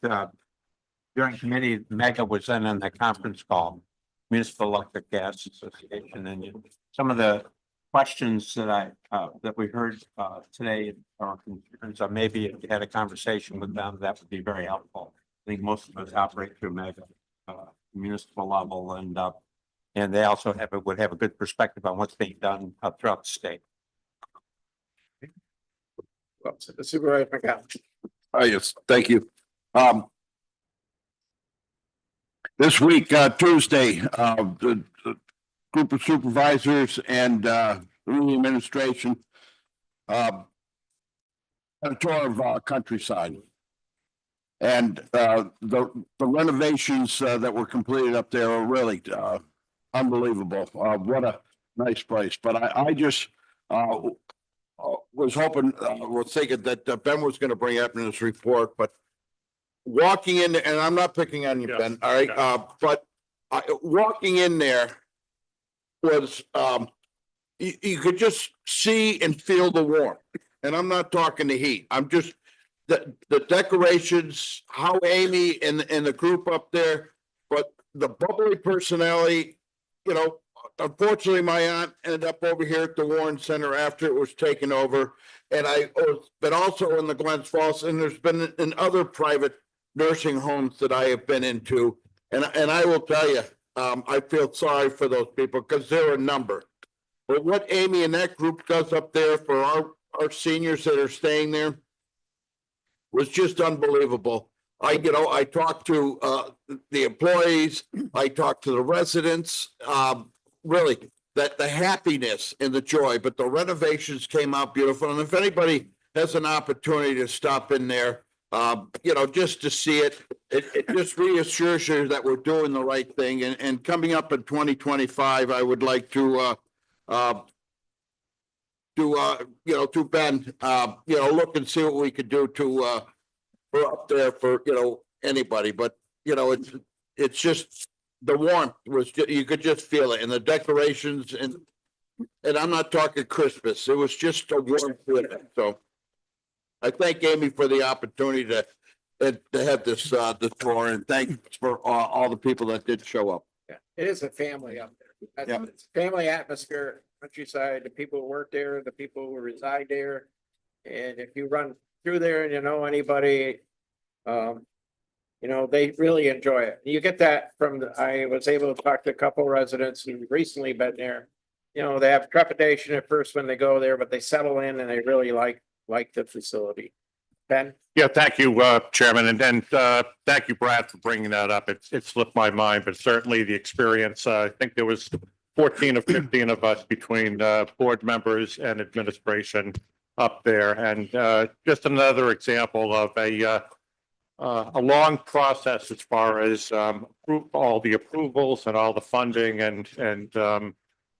during committee, Mega was in on the conference call, Municipal Electric Gas Association, and some of the questions that that we heard today are concerns. Maybe if you had a conversation with them, that would be very helpful. I think most of us operate through Mega municipal level, and they also would have a good perspective on what's being done throughout the state. Well, Supervisor McGowan. Yes, thank you. This week, Tuesday, the group of supervisors and the administration had a tour of Countryside. And the renovations that were completed up there are really unbelievable. What a nice place. But I just was hoping, was thinking that Ben was going to bring up in his report, but walking in, and I'm not picking on you, Ben, all right? But walking in there was, you could just see and feel the warmth. And I'm not talking the heat. I'm just, the decorations, how Amy and the group up there, but the bubbly personality, you know, unfortunately, my aunt ended up over here at the Warren Center after it was taken over. And I was, but also in the Glens Falls, and there's been in other private nursing homes that I have been into. And I will tell you, I feel sorry for those people because they're a number. But what Amy and that group does up there for our seniors that are staying there was just unbelievable. I talked to the employees, I talked to the residents, really that the happiness and the joy, but the renovations came out beautiful. And if anybody has an opportunity to stop in there, just to see it, it just reassures you that we're doing the right thing. And coming up in 2025, I would like to Ben, look and see what we could do to for up there for, anybody, but it's just the warmth was, you could just feel it, and the decorations, and I'm not talking Christmas, it was just a warm feeling. So I thank Amy for the opportunity to have this tour, and thanks for all the people that did show up. Yeah, it is a family up there. Yeah. It's a family atmosphere, Countryside, the people who work there, the people who reside there. And if you run through there and you know anybody, they really enjoy it. You get that from I was able to talk to a couple of residents who recently been there. They have trepidation at first when they go there, but they settle in and they really like the facility. Ben? Yeah, thank you, Chairman, and thank you, Brad, for bringing that up. It slipped my mind, but certainly the experience, I think there was 14 or 15 of us between board members and administration up there. And just another example of a long process as far as all the approvals and all the funding and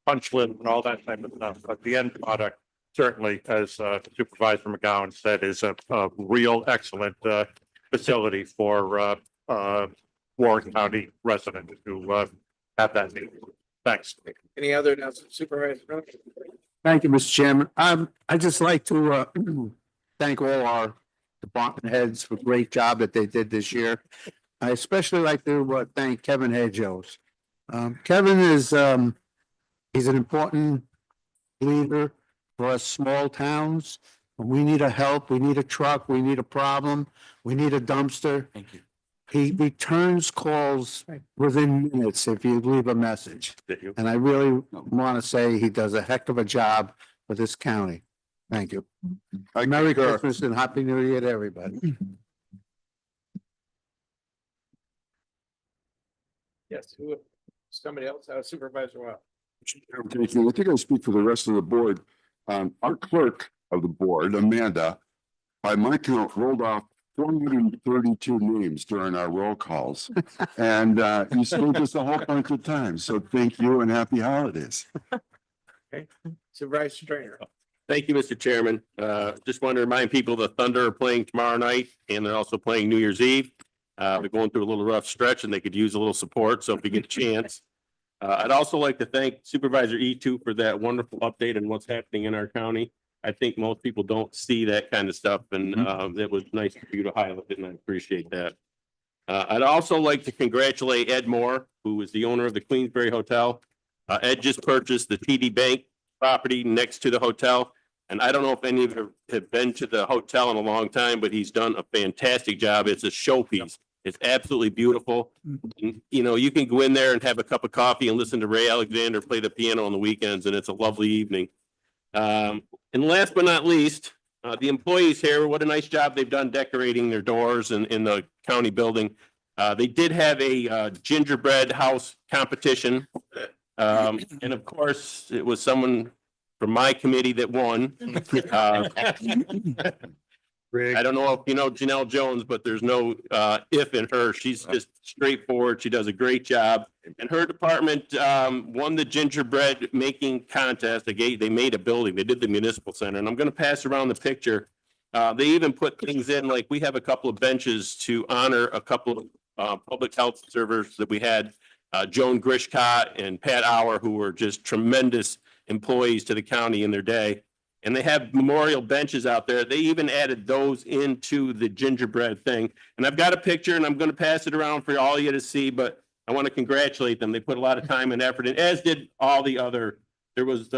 punch list and all that type of stuff. But the end product, certainly, as Supervisor McGowan said, is a real excellent facility for Warren County residents who have that need. Thanks. Any other Supervisor? Thank you, Mr. Chairman. I'd just like to thank all our department heads for a great job that they did this year. I especially like to thank Kevin Hedgeos. Kevin is he's an important leader for us small towns. We need a help, we need a truck, we need a problem, we need a dumpster. Thank you. He returns calls within minutes if you leave a message. And I really want to say he does a heck of a job for this county. Thank you. Merry Christmas and Happy New Year to everybody. Yes, somebody else, Supervisor Wild. Thank you. I think I speak for the rest of the board. Our clerk of the board, Amanda, by my count, rolled off 432 names during our roll calls. And you saved us a whole bunch of time. So thank you and happy holidays. Okay, Supervisor Strainer. Thank you, Mr. Chairman. Just want to remind people the Thunder are playing tomorrow night and they're also playing New Year's Eve. They're going through a little rough stretch and they could use a little support. So if you get a chance. I'd also like to thank Supervisor E2 for that wonderful update on what's happening in our county. I think most people don't see that kind of stuff and it was nice for you to highlight it and I appreciate that. I'd also like to congratulate Ed Moore, who is the owner of the Queensbury Hotel. Ed just purchased the TD Bank property next to the hotel. And I don't know if any of you have been to the hotel in a long time, but he's done a fantastic job. It's a showpiece. It's absolutely beautiful. You know, you can go in there and have a cup of coffee and listen to Ray Alexander play the piano on the weekends, and it's a lovely evening. And last but not least, the employees here, what a nice job they've done decorating their doors in the county building. They did have a gingerbread house competition. And of course, it was someone from my committee that won. I don't know if you know Janelle Jones, but there's no if in her. She's just straightforward. She does a great job. And her department won the gingerbread making contest. They made a building. They did the municipal center. And I'm going to pass around the picture. They even put things in, like we have a couple of benches to honor a couple of public health servers that we had, Joan Grishcott and Pat Auer, who were just tremendous employees to the county in their day. And they have memorial benches out there. They even added those into the gingerbread thing. And I've got a picture and I'm going to pass it around for all of you to see, but I want to congratulate them. They put a lot of time and effort in, as did all the other. There was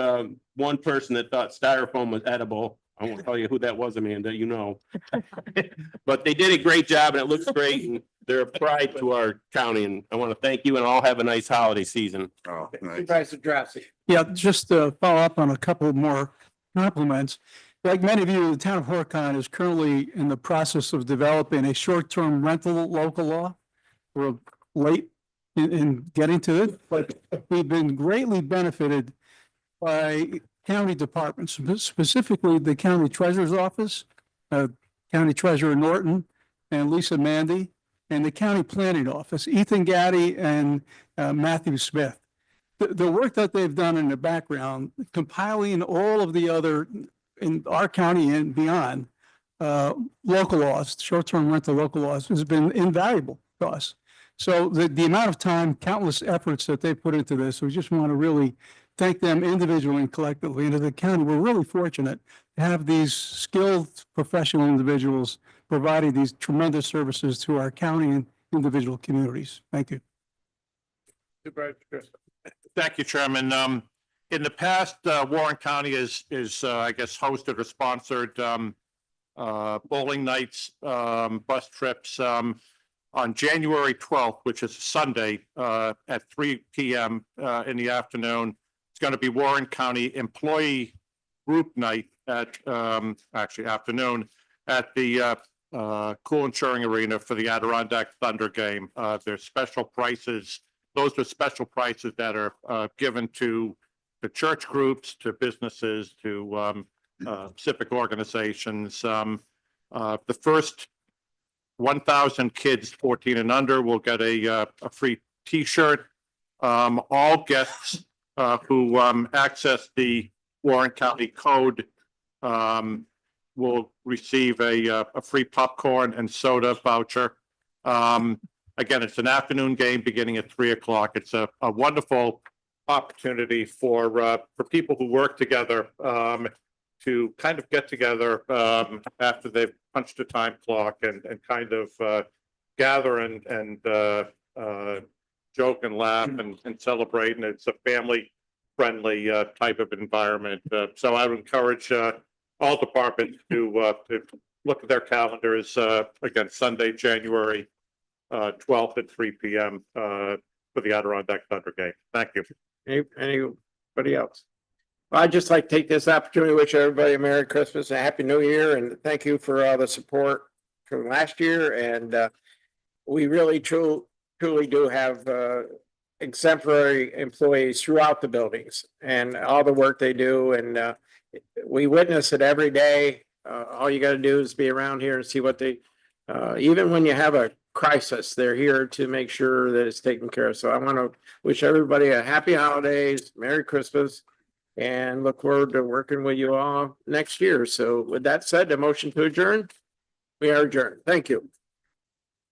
one person that thought styrofoam was edible. I won't tell you who that was, Amanda, you know. But they did a great job and it looks great. And they're a pride to our county. And I want to thank you and all have a nice holiday season. Oh, nice. Supervisor Drossy. Yeah, just to follow up on a couple more compliments. Like many of you, the town of Horicon is currently in the process of developing a short-term rental local law. We're late in getting to it, but we've been greatly benefited by county departments, specifically the county treasurer's office, County Treasurer Norton and Lisa Mandy, and the county planning office, Ethan Gaddy and Matthew Smith. The work that they've done in the background, compiling all of the other, in our county and beyond, local laws, short-term rental local laws, has been invaluable to us. So the amount of time, countless efforts that they put into this, we just want to really thank them individually and collectively. And as a county, we're really fortunate to have these skilled professional individuals providing these tremendous services to our county and individual communities. Thank you. Supervisor Chris. Thank you, Chairman. In the past, Warren County is I guess, hosted or sponsored bowling nights, bus trips. On January 12th, which is Sunday, at 3 p.m. In the afternoon, it's going to be Warren County Employee Group Night at actually afternoon at the Cool Insuring Arena for the Adirondack Thunder game. There's special prices. Those are special prices that are given to the church groups, to businesses, to civic organizations. The first 1,000 kids 14 and under will get a free T-shirt. All guests who access the Warren County Code will receive a free popcorn and soda voucher. Again, it's an afternoon game beginning at 3 o'clock. It's a wonderful opportunity for people who work together to kind of get together after they've punched a time clock and kind of gather and joke and laugh and celebrate. And it's a family friendly type of environment. So I would encourage all departments to look at their calendars. Again, Sunday, January 12th at 3 p.m. For the Adirondack Thunder game. Thank you. Anybody else? Well, I'd just like to take this opportunity to wish everybody a Merry Christmas and a Happy New Year, and thank you for all the support from last year. And we really truly do have exemplary employees throughout the buildings and all the work they do. And we witness it every day. All you got to do is be around here and see what they, even when you have a crisis, they're here to make sure that it's taken care of. So I want to wish everybody a happy holidays, Merry Christmas, and look forward to working with you all next year. So with that said, the motion to adjourn, we are adjourned. Thank you.